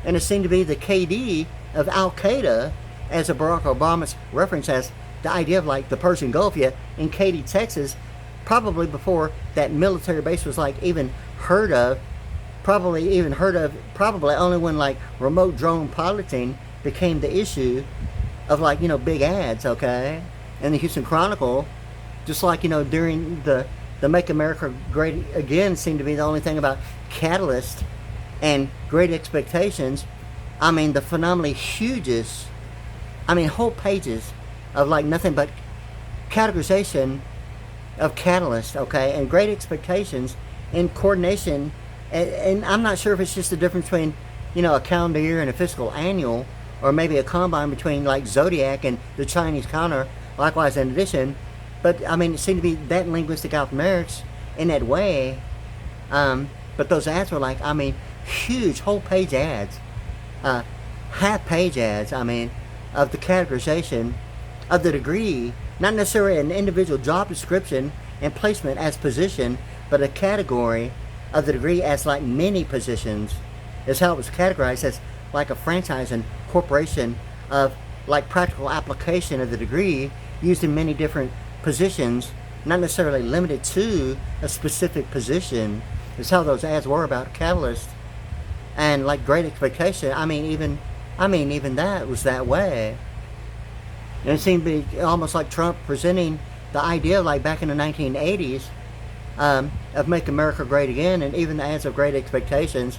Speaker 1: and it seemed to be the KD of Al Qaeda, as a Barack Obama's reference as the idea of like the Persian Gulf, yet in Katy, Texas, probably before that military base was like even heard of, probably only when like remote drone piloting became the issue of like, you know, big ads, okay, and the Houston Chronicle, just like, you know, during the Make America Great Again seemed to be the only thing about Catalyst and Great Expectations. I mean, the phenomenally hugest, I mean, whole pages of like nothing but categorization of Catalyst, okay, and Great Expectations in coordination and I'm not sure if it's just the difference between, a calendar year and a fiscal annual, or maybe a combine between like zodiac and the Chinese calendar. Likewise, in addition, but I mean, it seemed to be that linguistic alphanumerics in that way. But those ads were like, I mean, huge whole page ads, half page ads. I mean, of the categorization of the degree, not necessarily an individual job description and placement as position, but a category of the degree as like many positions, is how it was categorized, as like a franchise and corporation of like practical application of the degree used in many different positions, not necessarily limited to a specific position, is how those ads were about Catalyst. And like Great Expectation, I mean even that was that way. And it seemed to be almost like Trump presenting the idea like back in the 1980s, of Make America Great Again, and even the ads of Great Expectations.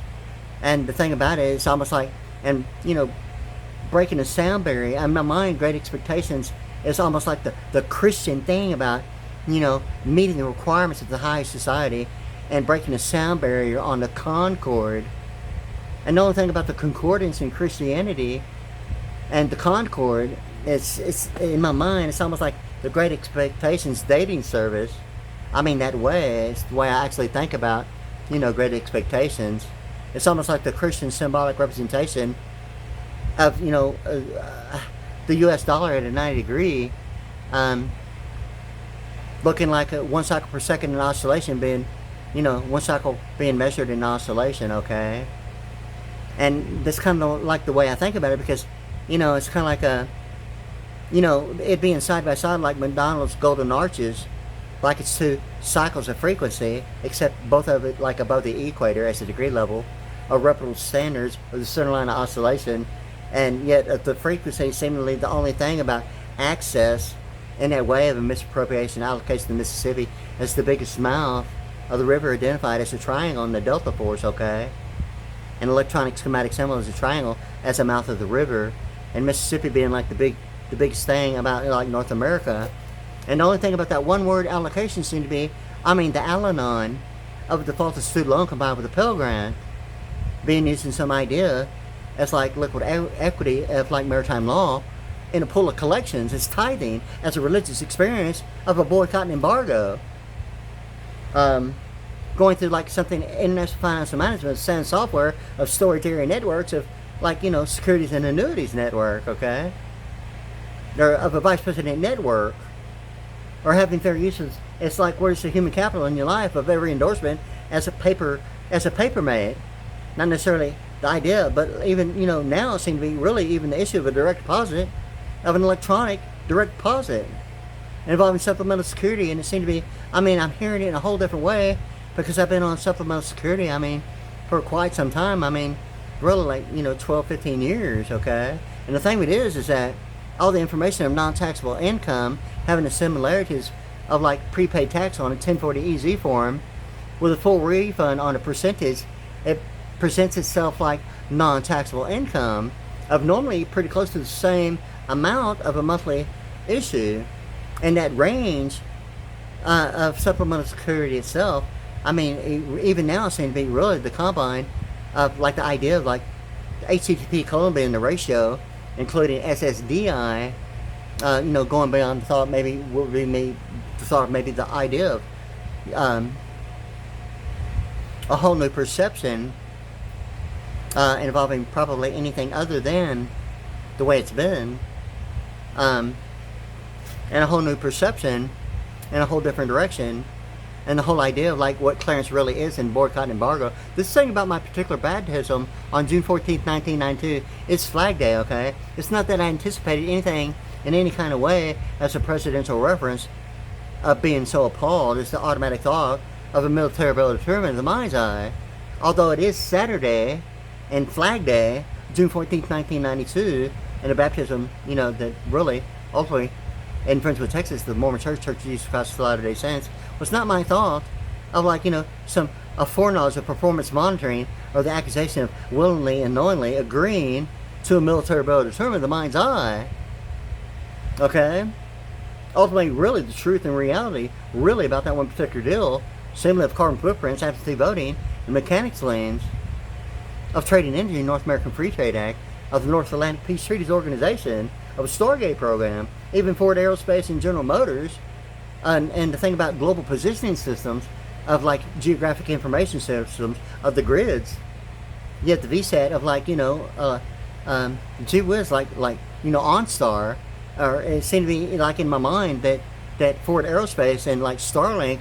Speaker 1: And the thing about it is almost like, and breaking the sound barrier, in my mind, Great Expectations is almost like the Christian thing about, meeting the requirements of the high society and breaking the sound barrier on the Concord. And the only thing about the concordance in Christianity and the Concord, it's in my mind, it's almost like the Great Expectations dating service. I mean, that way, it's the way I actually think about, Great Expectations. It's almost like the Christian symbolic representation of, the US dollar at a 90 degree, looking like a 1 cycle per second in oscillation being, 1 cycle being measured in oscillation, okay? And that's kind of like the way I think about it, because, it's kind of like a, it being side by side like McDonald's golden arches, like it's 2 cycles of frequency, except both of it like above the equator as a degree level, or reputable standards of the center line of oscillation, and yet the frequency seemingly the only thing about access in that way of a misappropriation allocation to the Mississippi as the biggest mouth of the river, identified as a triangle in the delta force, okay? And electronic schematic symbol as a triangle as a mouth of the river, and Mississippi being like the biggest thing about like North America. And the only thing about that one word allocation seemed to be, the Al-Anon of the default of student loan combined with the Pell Grant being used in some idea as like liquid equity of like maritime law in a pool of collections as tithing as a religious experience of a boycott and embargo. Going through like something international financial management, SAN software of story theory networks of like, securities and annuities network, okay? Or of a vice president network. Or having fair uses. It's like, where's the human capital in your life of every endorsement as a paper made? Not necessarily the idea, but even, now it seems to be really even the issue of a direct deposit, of an electronic direct deposit involving supplemental security. And it seemed to be, I'm hearing it in a whole different way, because I've been on supplemental security, for quite some time. Really like, 12, 15 years, okay? And the thing with it is that all the information of non-taxable income having the similarities of like prepaid tax on a 1040 EZ form with a full refund on a percentage, it presents itself like non-taxable income of normally pretty close to the same amount of a monthly issue. And that range of supplemental security itself, even now it seems to be really the combine of like the idea of like HTTP colon being the ratio, including SSDI, going beyond the thought maybe would be the idea of a whole new perception involving probably anything other than the way it's been, and a whole new perception in a whole different direction, and the whole idea of like what clearance really is in boycott and embargo. This thing about my particular baptism on June 14th, 1992, it's Flag Day, okay? It's not that I anticipated anything in any kind of way as a presidential reference of being so appalled. It's the automatic thought of a military ability determined in the mind's eye. Although it is Saturday and Flag Day, June 14th, 1992, and a baptism, that really, ultimately, in Friendswood, Texas, the Mormon Church of Jesus Christ of Latter-day Saints, was not my thought of like, a foreknowledge of performance monitoring or the accusation of willingly and knowingly agreeing to a military ability determined in the mind's eye. Okay? Ultimately, really, the truth and reality, really about that one particular deal, similar of carbon footprints, absentee voting, the mechanics lanes of Trade and Energy, North American Free Trade Act, of the North Atlantic Peace Treaties Organization, of a Stargate program, even Ford Aerospace and General Motors, and the thing about global positioning systems, of like geographic information systems, of the grids. Yet the VSAT of like, gee whiz, like OnStar, or it seemed to be like in my mind that Ford Aerospace and like Starlink,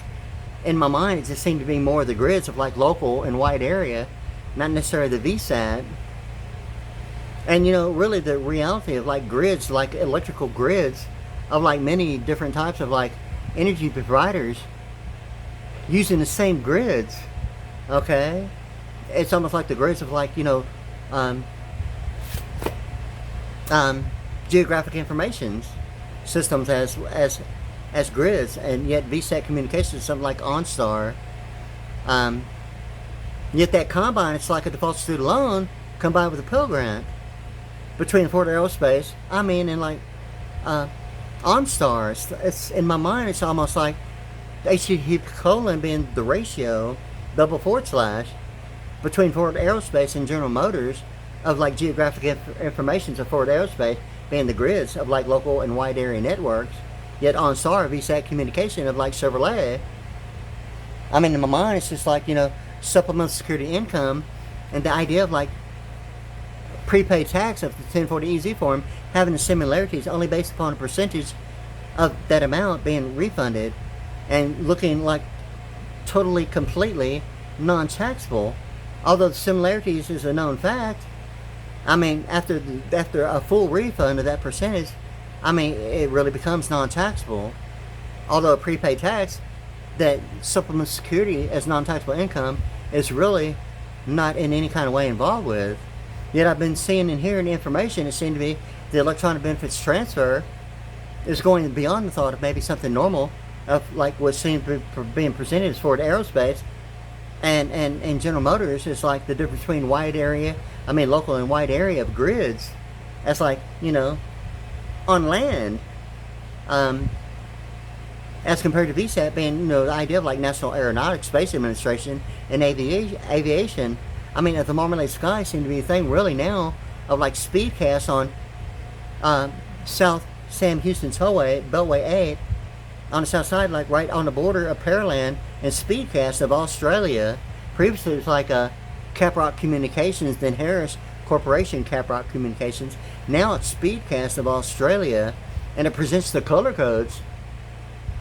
Speaker 1: in my mind it just seemed to be more of the grids of like local and wide area, not necessarily the VSAT. And really the reality of like grids, like electrical grids of like many different types of like energy providers using the same grids, okay? It's almost like the grids of like, geographic information systems as grids, and yet VSAT communications is something like OnStar. Yet that combine, it's like a default student loan combined with a Pell Grant between Ford Aerospace, and like OnStar. It's in my mind, it's almost like HTTP colon being the ratio, double / between Ford Aerospace and General Motors of like geographic information of Ford Aerospace being the grids of like local and wide area networks, yet OnStar VSAT communication of like Chevrolet. In my mind it's just like, supplemental security income, and the idea of like prepaid tax of the 1040EZ form having the similarities only based upon a percentage of that amount being refunded and looking like totally completely non-taxable, although the similarities is a known fact. After a full refund of that percentage, it really becomes non-taxable. Although a prepaid tax, that supplemental security as non-taxable income is really not in any kind of way involved with. Yet I've been seeing and hearing information, it seemed to be the electronic benefits transfer is going beyond the thought of maybe something normal of like what seemed to be being presented as Ford Aerospace and General Motors is like the difference between local and wide area of grids. That's like, on land. As compared to VSAT being, the idea of like National Aeronautics, Space Administration, and aviation. At the Marmalade Sky seem to be a thing really now of like speedcasts on South Sam Houston Tollway, Beltway 8, on the south side, like right on the border of Pearland, and speedcast of Australia. Previously it was like Caprock Communications, then Harris Corporation Caprock Communications. Now it's speedcast of Australia, and it presents the color codes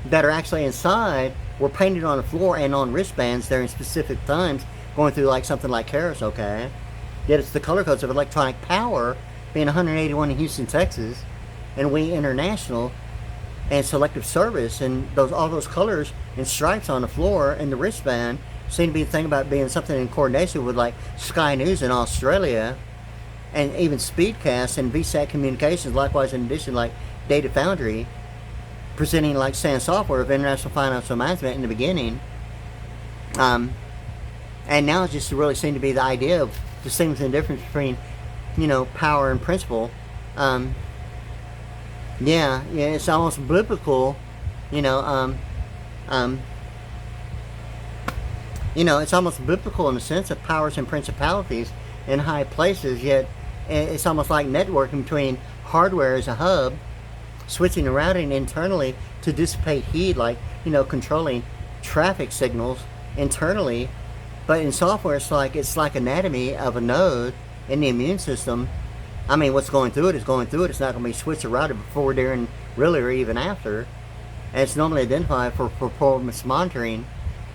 Speaker 1: that are actually inside were painted on the floor and on wristbands during specific times, going through like something like Harris, okay? Yet it's the color codes of electronic power, being 181 in Houston, Texas, and We International, and Selective Service, and all those colors and stripes on the floor and the wristband seem to be the thing about being something in coordination with like Sky News in Australia, and even Speedcast and VSAT Communications, likewise in addition like Data Foundry, presenting like SAN software of international financial management in the beginning. And now it just really seemed to be the idea of distinguishing the difference between, power and principle. Yeah, it's almost biblical, it's almost biblical in the sense of powers and principalities in high places, yet it's almost like networking between hardware as a hub, switching and routing internally to dissipate heat, like, controlling traffic signals internally. But in software, it's like anatomy of a node in the immune system. What's going through it is going through it. It's not going to be switched or routed before, during, really, or even after. And it's normally identified for performance monitoring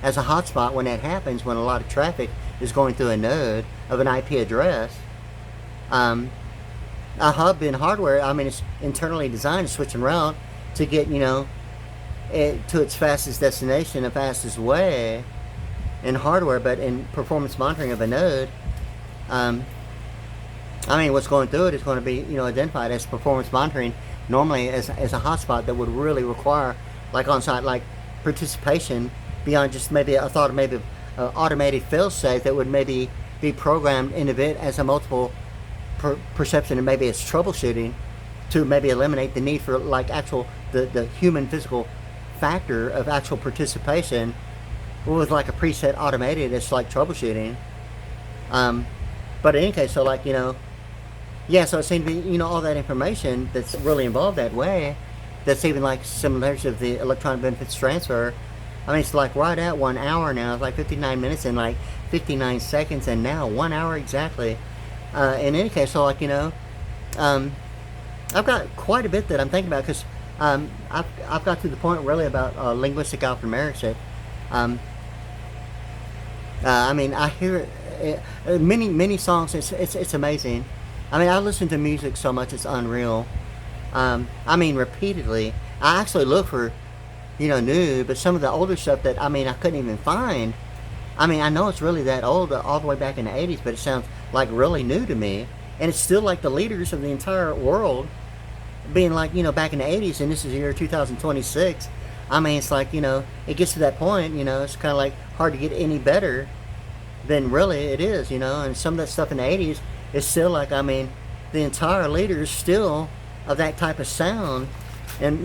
Speaker 1: as a hotspot when that happens, when a lot of traffic is going through a node of an IP address. A hub in hardware, it's internally designed to switch and route to get, it to its fastest destination, the fastest way in hardware. But in performance monitoring of a node, what's going through it is going to be, identified as performance monitoring, normally as a hotspot that would really require, like on-site, like participation beyond just maybe a thought of maybe automated fail-safe that would maybe be programmed in a bit as a multiple perception and maybe it's troubleshooting to maybe eliminate the need for like actual the human physical factor of actual participation with like a preset automated, it's like troubleshooting. But in any case, so like, yeah, so it seemed to be, all that information that's really involved that way, that's even like similarities of the electronic benefits transfer. I mean, it's like right at 1 hour now. It's like 59 minutes and like 59 seconds, and now 1 hour exactly. In any case, so like, I've got quite a bit that I'm thinking about, because I've got to the point really about linguistic alphanumerics that I mean, I hear it, many songs. It's amazing. I mean, I listen to music so much it's unreal. I mean, repeatedly. I actually look for, new, but some of the older stuff that, I mean, I couldn't even find. I mean, I know it's really that old, all the way back in the 80s, but it sounds like really new to me. And it's still like the leaders of the entire world being like, back in the 80s, and this is the year 2026. I mean, it's like, it gets to that point, it's kind of like hard to get any better than really it is, and some of that stuff in the 80s is still like, I mean, the entire leaders still of that type of sound. And,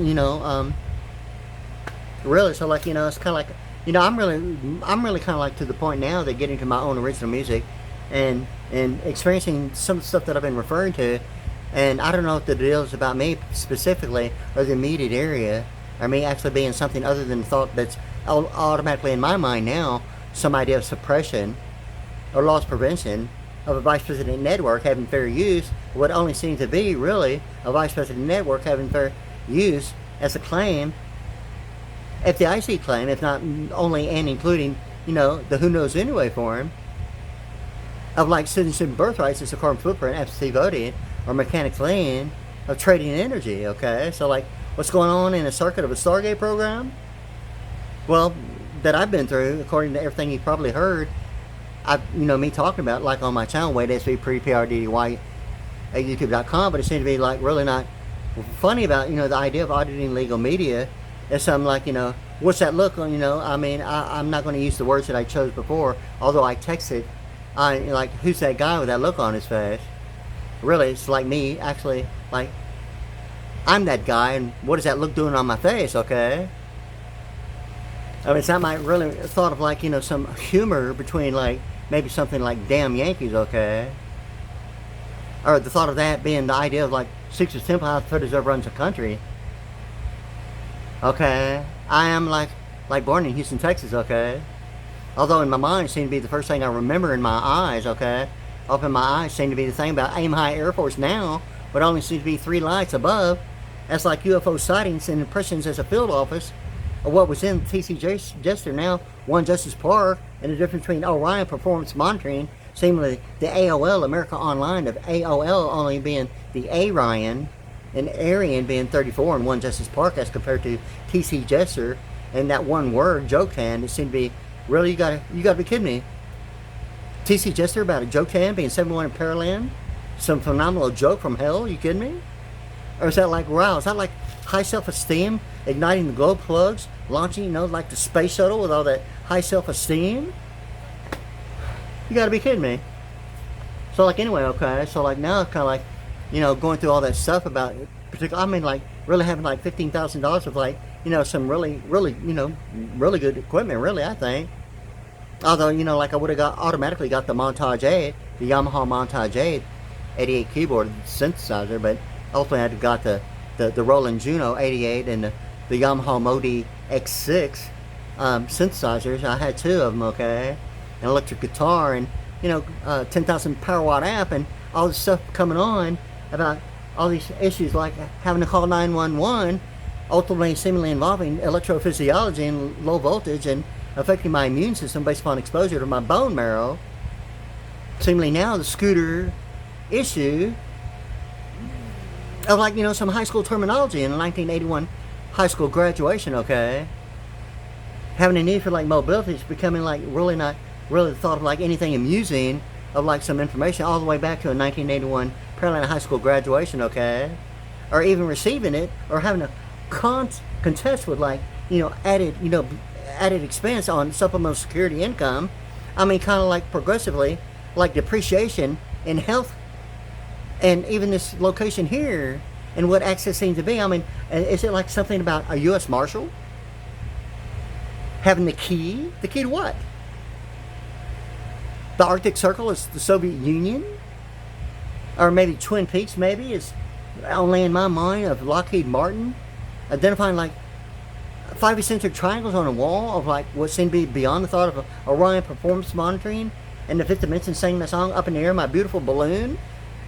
Speaker 1: really, so like, it's kind of like, I'm really kind of like to the point now that getting to my own original music and experiencing some of the stuff that I've been referring to. And I don't know if the deal is about me specifically or the immediate area, or me actually being something other than the thought that's automatically in my mind now, some idea of suppression or loss prevention of a vice president network having fair use, what only seems to be really a vice president network having fair use as a claim, FDIC claim, if not only and including, the who knows anyway form of like citizenship and birthrights as a carbon footprint, absentee voting, or mechanics lien of trading energy. Okay, so like what's going on in a circuit of a Stargate program? Well, that I've been through, according to everything you've probably heard, me talking about, like on my channel, WadeASVPriddy555 at YouTube.com, but it seemed to be like really not funny about, the idea of auditing legal media as something like, what's that look on, I mean, I'm not going to use the words that I chose before, although I texted, like, who's that guy with that look on his face? Really, it's like me, actually, like, I'm that guy, and what is that look doing on my face, okay? I mean, it's not my really thought of like, some humor between like, maybe something like damn Yankees, okay? Or the thought of that being the idea of like, Sixers Temple, how the deserve runs the country. Okay? I am like born in Houston, Texas, okay? Although in my mind, it seemed to be the first thing I remember in my eyes, okay? Open my eyes seemed to be the thing about Aim High Air Force now, but only seems to be 3 lights above. That's like UFO sightings and impressions as a field office of what was in TC Jester, now One Justice Park, and the difference between Orion Performance Monitoring, seemingly the AOL, America Online, of AOL only being the Arian, and Arian being 34 in One Justice Park as compared to TC Jester, and that one word, joke hand, it seemed to be, really, you gotta be kidding me. TC Jester about a joke hand being 71 in Pearland? Some phenomenal joke from hell, you kidding me? Or is that like, wow, is that like high self-esteem, igniting the glow plugs, launching, like the space shuttle with all that high self-esteem? You gotta be kidding me. So like, anyway, okay, so like now it's kind of like, going through all that stuff about, I mean, like, really having like $15,000 of like, some really, really good equipment, really, I think. Although, like I would have automatically got the Montage 8, the Yamaha Montage 8, 88 keyboard synthesizer, but ultimately I'd have got the Roland Juno 88 and the Yamaha Modi X6 synthesizers. I had 2 of them, okay? An electric guitar and, 10,000 power watt amp, and all this stuff coming on about all these issues like having to call 911, ultimately seemingly involving electrophysiology and low voltage and affecting my immune system based upon exposure to my bone marrow. Seemingly now the scooter issue of like, some high school terminology in a 1981 high school graduation, okay? Having a need for like mobility is becoming like really not really the thought of like anything amusing of like some information all the way back to a 1981 Pearland High School graduation, okay? Or even receiving it or having a contest with like, added expense on supplemental security income. I mean, kind of like progressively, like depreciation in health, and even this location here, and what access seems to be. I mean, is it like something about a U.S. Marshal having the key to what? The Arctic Circle is the Soviet Union? Or maybe Twin Peaks, maybe, is only in my mind of Lockheed Martin identifying like 5 eccentric triangles on a wall of like what seemed to be beyond the thought of Orion performance monitoring, and the Fifth Dimension sang my song Up in the Air, My Beautiful Balloon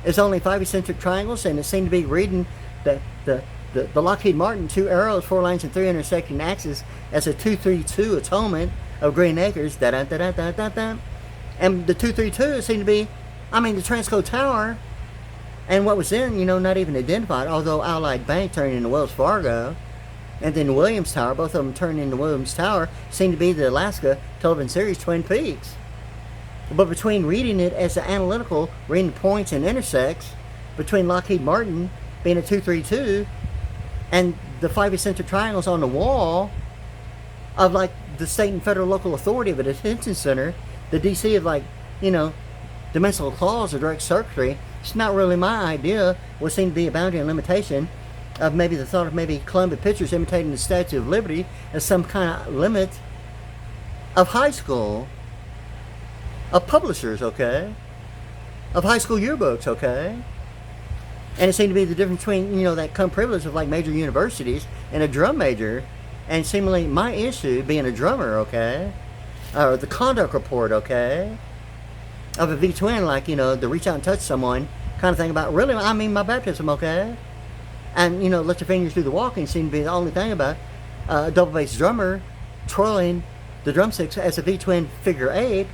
Speaker 1: is only 5 eccentric triangles, and it seemed to be reading the Lockheed Martin 2 arrows, 4 lines, and 3 intersecting axes as a 232 atonement of Green Acres, da da da da da da da. And the 232 seemed to be, the Transco Tower, and what was then, not even identified, although Allied Bank turned into Wells Fargo, and then Williams Tower, both of them turned into Williams Tower, seemed to be the Alaska television series Twin Peaks. But between reading it as the analytical, reading points and intersects, between Lockheed Martin being a 232, and the 5 eccentric triangles on the wall of like the state and federal local authority of a detention center, the DC of dimensional claws or direct circuitry, it's not really my idea. What seemed to be a boundary and limitation of maybe the thought of maybe Columbia Pictures imitating the Statue of Liberty as some kind of limit of high school, of publishers, okay? Of high school yearbooks, okay? And it seemed to be the difference between, that come privilege of like major universities and a drum major, and seemingly my issue being a drummer, okay? Or the conduct report, okay? Of a V-twin, like, the reach out and touch someone kind of thing about, really, my baptism, okay? And, let your fingers do the walking seemed to be the only thing about a double bass drummer twirling the drumsticks as a V-twin figure 8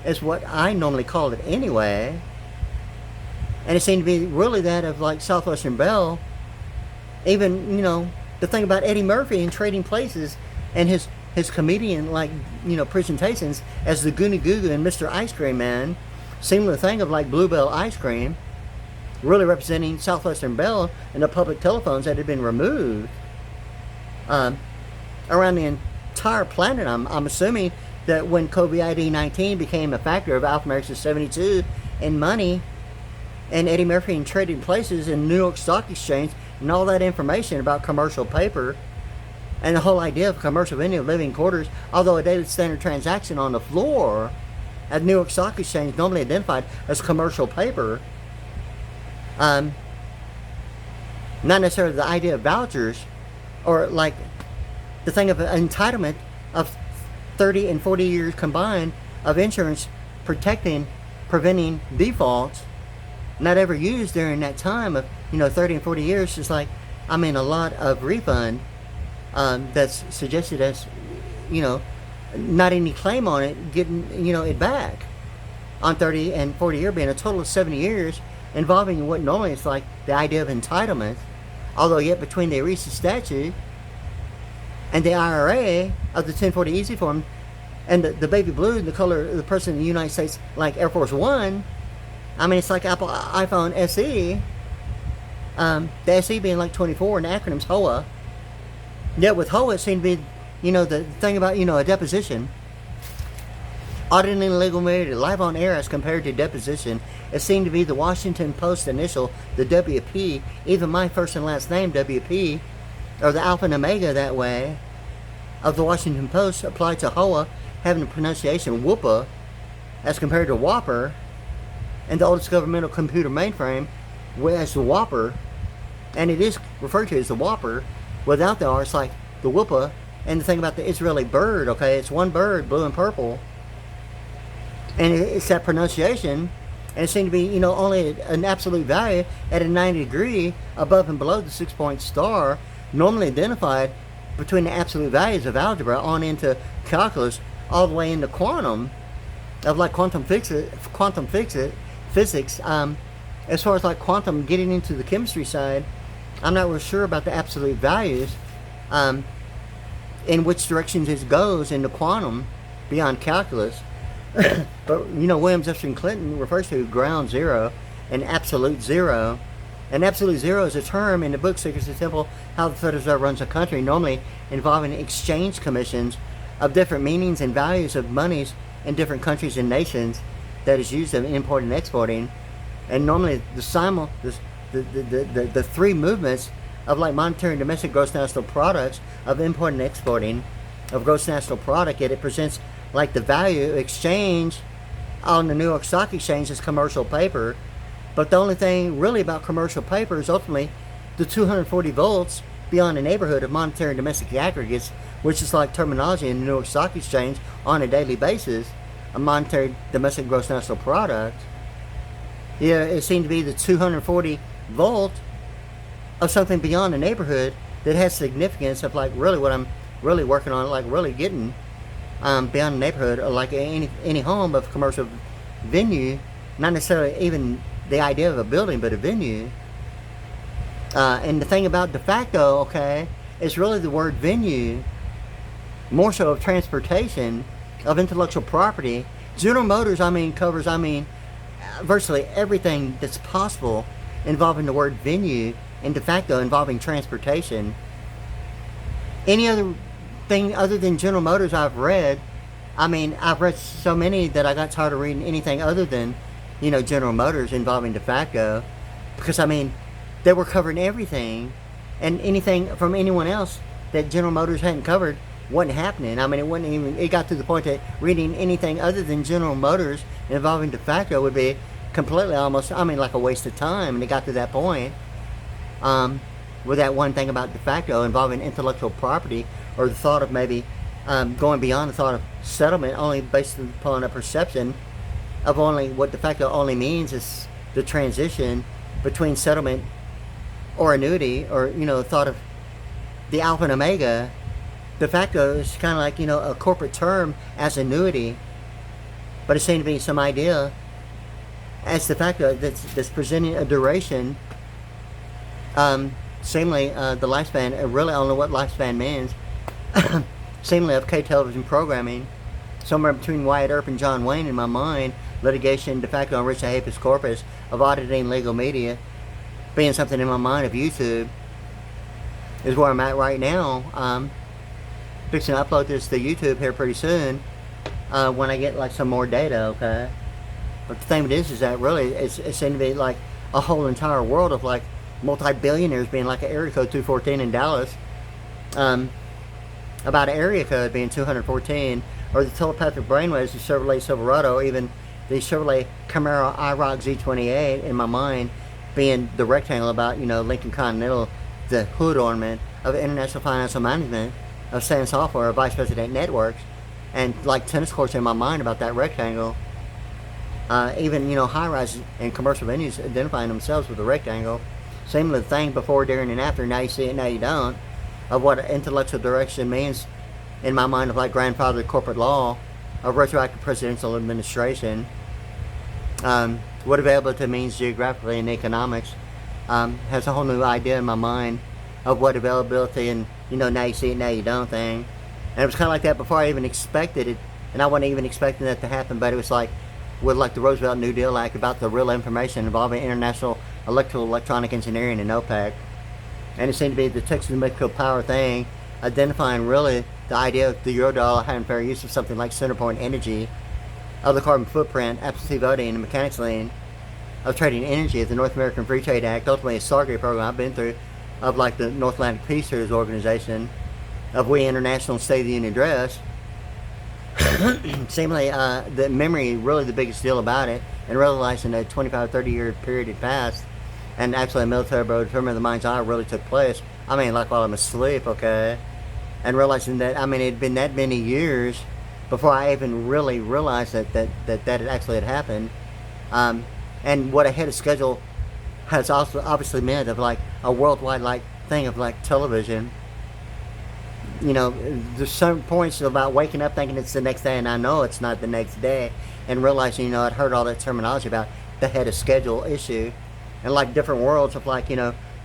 Speaker 1: is what I normally call it anyway. And it seemed to be really that of like Southwestern Bell. Even, the thing about Eddie Murphy and Trading Places and his comedian presentations as the Goonie Goo Goo and Mr. Ice Cream Man, similar thing of like Bluebell ice cream, really representing Southwestern Bell and the public telephones that had been removed around the entire planet. I'm assuming that when COVID-19 became a factor of alphanumeric 72 in money, and Eddie Murphy and Trading Places and New York Stock Exchange and all that information about commercial paper and the whole idea of commercial venue of living quarters, although a daily standard transaction on the floor at New York Stock Exchange normally identified as commercial paper, not necessarily the idea of vouchers or like the thing of entitlement of 30 and 40 years combined of insurance preventing defaults, not ever used during that time of 30 and 40 years. Is like a lot of refund that's suggested as not any claim on it, getting it back on 30 and 40 year being a total of 70 years, involving what normally is like the idea of entitlement, although yet between the ERISA statute and the IRA of the 1040 Easy Form and the baby blue, the color of the person in the United States, like Air Force One, it's like Apple iPhone SE, the SE being like 24 and the acronym's HOA. Yet with HOA it seemed to be, the thing about, a deposition. Auditing legal media live on air as compared to deposition, it seemed to be the Washington Post initial, the WP, even my first and last name, WP, or the Alpha and Omega that way, of the Washington Post applied to HOA, having the pronunciation Whoopa, as compared to Whopper, and the oldest governmental computer mainframe as the Whopper, and it is referred to as the Whopper, without the R, it's like the Whoopa, and the thing about the Israeli bird, okay, it's one bird, blue and purple, and it's that pronunciation, and it seemed to be, only an absolute value at a 90 degree above and below the 6-point star, normally identified between the absolute values of algebra on into calculus, all the way into quantum, of like quantum physics, as far as like quantum getting into the chemistry side, I'm not really sure about the absolute values, in which directions it goes into quantum beyond calculus. But William Jefferson Clinton refers to ground zero and absolute zero. And absolute zero is a term in the book Secrets of the Temple, How the Federal Reserve Runs a Country, normally involving exchange commissions of different meanings and values of monies in different countries and nations that is used in importing and exporting. And normally the three movements of like monetary and domestic gross national products of importing and exporting of gross national product, yet it presents like the value exchange on the New York Stock Exchange as commercial paper. But the only thing really about commercial paper is ultimately the 240 volts beyond the neighborhood of monetary and domestic aggregates, which is like terminology in the New York Stock Exchange on a daily basis, a monetary domestic gross national product. Yeah, it seemed to be the 240 volt of something beyond the neighborhood that has significance of like really what I'm really working on, like really getting beyond the neighborhood, or like any home of commercial venue, not necessarily even the idea of a building, but a venue. And the thing about de facto, okay, is really the word venue, more so of transportation, of intellectual property. General Motors, covers, virtually everything that's possible involving the word venue, and de facto involving transportation. Any other thing other than General Motors I've read, I've read so many that I got tired of reading anything other than, General Motors involving de facto, because they were covering everything, and anything from anyone else that General Motors hadn't covered wasn't happening. It got to the point that reading anything other than General Motors involving de facto would be completely almost, like a waste of time, and it got to that point. With that one thing about de facto involving intellectual property, or the thought of maybe going beyond the thought of settlement, only based upon a perception of only what de facto only means is the transition between settlement or annuity, or thought of the alpha and omega. De facto is kind of like a corporate term as annuity, but it seemed to be some idea as de facto that's presenting a duration. Seemingly the lifespan, really I don't know what lifespan means, seemingly of K television programming, somewhere between Wyatt Earp and John Wayne in my mind. Litigation de facto on Rich habeas corpus of auditing legal media being something in my mind of YouTube is where I'm at right now. Fixing to upload this to YouTube here pretty soon when I get like some more data, okay? But the thing is that really it seemed to be like a whole entire world of like multi-billionaires being like an area code 214 in Dallas, about an area code being 214, or the telepathic brainwaves of Chevrolet Silverado, or even the Chevrolet Camaro IROC Z28 in my mind being the rectangle about Lincoln Continental, the hood ornament of International Financial Management of Sand Software, or Vice President Networks, and like tennis courts in my mind about that rectangle. Even high-rise and commercial venues identifying themselves with the rectangle. Same with the thing before, during, and after. Now you see it, now you don't. Of what intellectual direction means in my mind of like grandfather corporate law, of retroactive presidential administration. What availability means geographically and economics has a whole new idea in my mind of what availability and now you see it, now you don't thing. And it was kind of like that before I even expected it, and I wasn't even expecting that to happen, but it was like with like the Roosevelt New Deal Act about the real information involving international electronic engineering and OPEC. And it seemed to be the Texas New Mexico Power thing, identifying really the idea of the Eurodollar having fair use of something like Centerpoint Energy, of the carbon footprint, absentee voting, and mechanics lien, of trading energy of the North American Free Trade Act, ultimately a Stargate program I've been through, of like the North Atlantic Peace Treaties Organization, of We International State of the Union Address. Seemingly the memory, really the biggest deal about it, and realizing a 25-30 year period had passed, and actually a military tournament of the mind's eye really took place. Like while I'm asleep, okay? And realizing that, it had been that many years before I even really realized that it actually had happened. And what ahead of schedule has also obviously meant of like a worldwide like thing of like television. There's some points about waking up thinking it's the next day, and I know it's not the next day, and realizing, I'd heard all that terminology about the head of schedule issue, and like different worlds of like,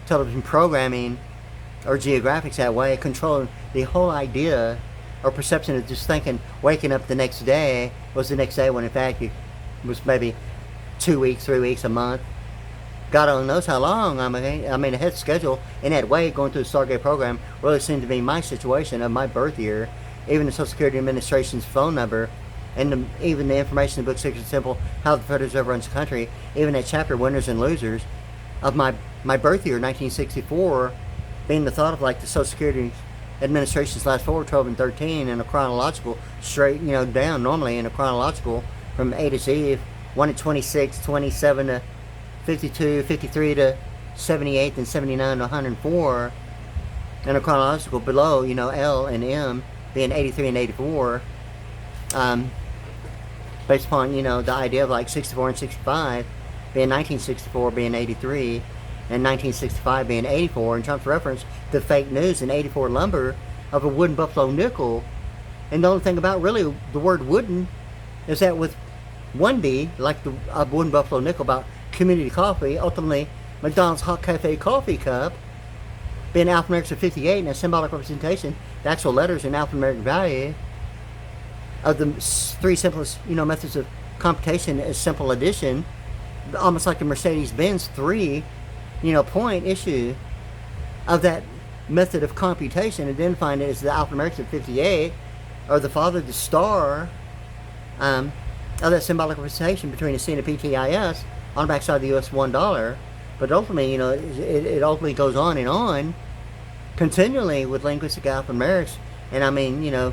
Speaker 1: television programming or geographics that way, controlling the whole idea or perception of just thinking waking up the next day was the next day, when in fact it was maybe 2 weeks, 3 weeks, a month. God only knows how long. Ahead of schedule in that way, going through the Stargate program really seemed to be my situation of my birth year, even the Social Security Administration's phone number, and even the information in the book Secret and Simple, How the Federal Reserve Runs the Country, even that chapter Winners and Losers of my birth year, 1964, being the thought of like the Social Security administrations last 4, 12, and 13 in a chronological straight, down normally in a chronological from A to Z. 1 to 26, 27 to 52, 53 to 78, and 79 to 104. And a chronological below, L and M being 83 and 84. Based upon, the idea of like 64 and 65 being 1964 being 83 and 1965 being 84. In terms of reference, the fake news in 84 lumber of a wooden buffalo nickel. And the only thing about really the word wooden is that with 1B, like the wooden buffalo nickel about community coffee, ultimately McDonald's Hot Cafe coffee cup being alphanumerics of 58 and a symbolic representation, the actual letters in alphanumeric value of the three simplest, methods of computation is simple addition, almost like the Mercedes-Benz 3, point issue of that method of computation, identifying it as the alphanumerics of 58, or the father, the star, of that symbolic representation between a C and a PTIS on the backside of the US $1. But ultimately, it ultimately goes on and on continually with linguistic alphanumerics. And I mean,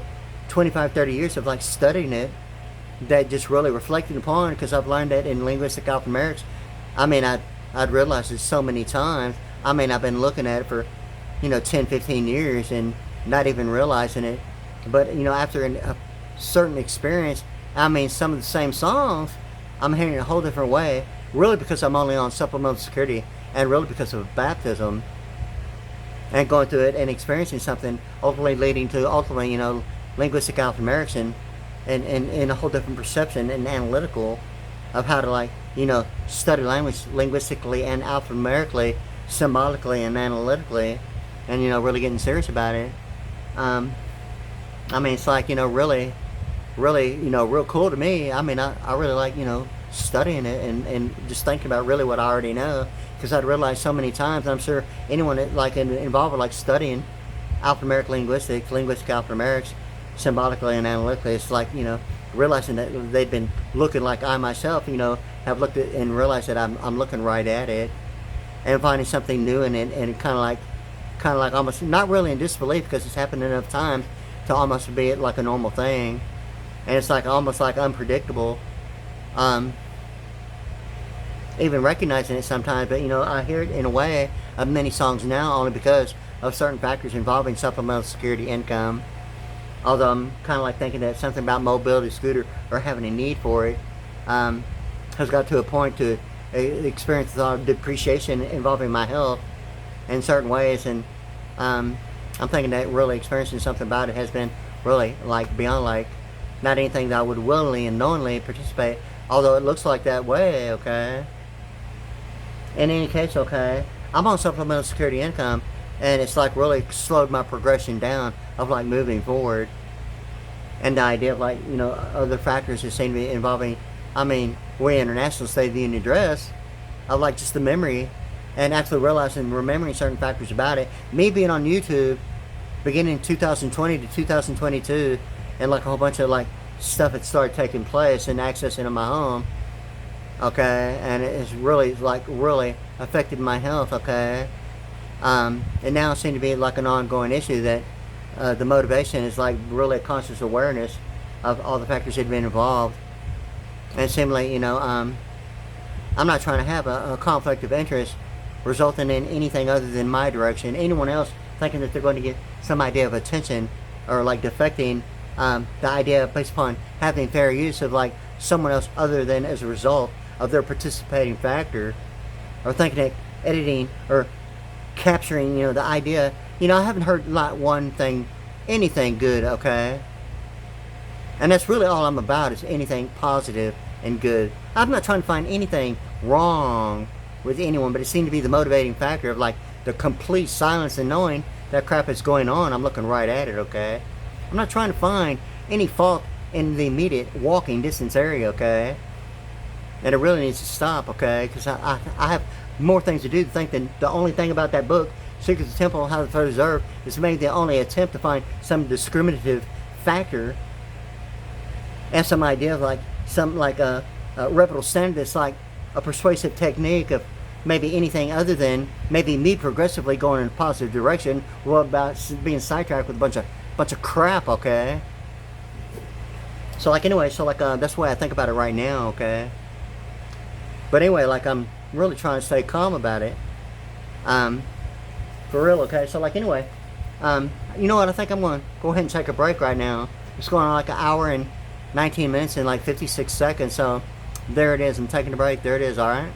Speaker 1: 25, 30 years of like studying it, that just really reflecting upon, because I've learned that in linguistic alphanumerics. I mean, I'd realized it so many times. I mean, I've been looking at it for, 10, 15 years and not even realizing it. But, after a certain experience, I mean, some of the same songs, I'm hearing it a whole different way, really because I'm only on supplemental security, and really because of baptism, and going through it and experiencing something, ultimately leading to, linguistic alphanumerics and a whole different perception and analytical of how to study language linguistically and alphanumerically, symbolically and analytically, and really getting serious about it. I mean, it's like, really, real cool to me. I mean, I really like, studying it and just thinking about really what I already know, because I'd realized so many times, and I'm sure anyone that involved with studying alphanumeric linguistics, linguistic alphanumerics, symbolically and analytically, it's like, realizing that they've been looking like I myself, have looked at and realized that I'm looking right at it and finding something new in it, and kind of like almost not really in disbelief, because it's happened enough times to almost be like a normal thing, and it's like almost like unpredictable, even recognizing it sometimes. But I hear it in a way of many songs now only because of certain factors involving supplemental security income. Although I'm kind of like thinking that something about mobility scooter or having a need for it has got to a point to experience a lot of depreciation involving my health in certain ways, and I'm thinking that really experiencing something about it has been really beyond not anything that I would willingly and knowingly participate, although it looks like that way, okay? In any case, okay, I'm on supplemental security income, and it's really slowed my progression down of moving forward. And the idea of other factors that seem to be involving, I mean, we're International State of the Union address, of just the memory, and actually realizing, remembering certain factors about it. Me being on YouTube beginning 2020 to 2022, and a whole bunch of stuff that started taking place and access into my home, okay, and it's really really affected my health, okay. And now it seems to be an ongoing issue that the motivation is really a conscious awareness of all the factors that have been involved. And similarly, I'm not trying to have a conflict of interest resulting in anything other than my direction. Anyone else thinking that they're going to get some idea of attention or defecting the idea based upon having fair use of someone else other than as a result of their participating factor, or thinking that editing or capturing, the idea, I haven't heard anything good, okay? And that's really all I'm about, is anything positive and good. I'm not trying to find anything wrong with anyone, but it seemed to be the motivating factor of the complete silence and knowing that crap is going on. I'm looking right at it, okay? I'm not trying to find any fault in the immediate walking distance area, okay? And it really needs to stop, okay? Because I have more things to do to think than the only thing about that book, Secrets of the Temple, How the Throne is Reserved, is maybe the only attempt to find some discriminative factor and some idea of some reputable standard that's a persuasive technique of maybe anything other than maybe me progressively going in a positive direction. What about being sidetracked with a bunch of crap, okay? So like anyway, so like that's the way I think about it right now, okay? But anyway, like I'm really trying to stay calm about it. For real, okay? So like anyway, you know what, I think I'm gonna go ahead and take a break right now. It's going on like an hour and 19 minutes and like 56 seconds, so there it is. I'm taking a break. There it is, alright?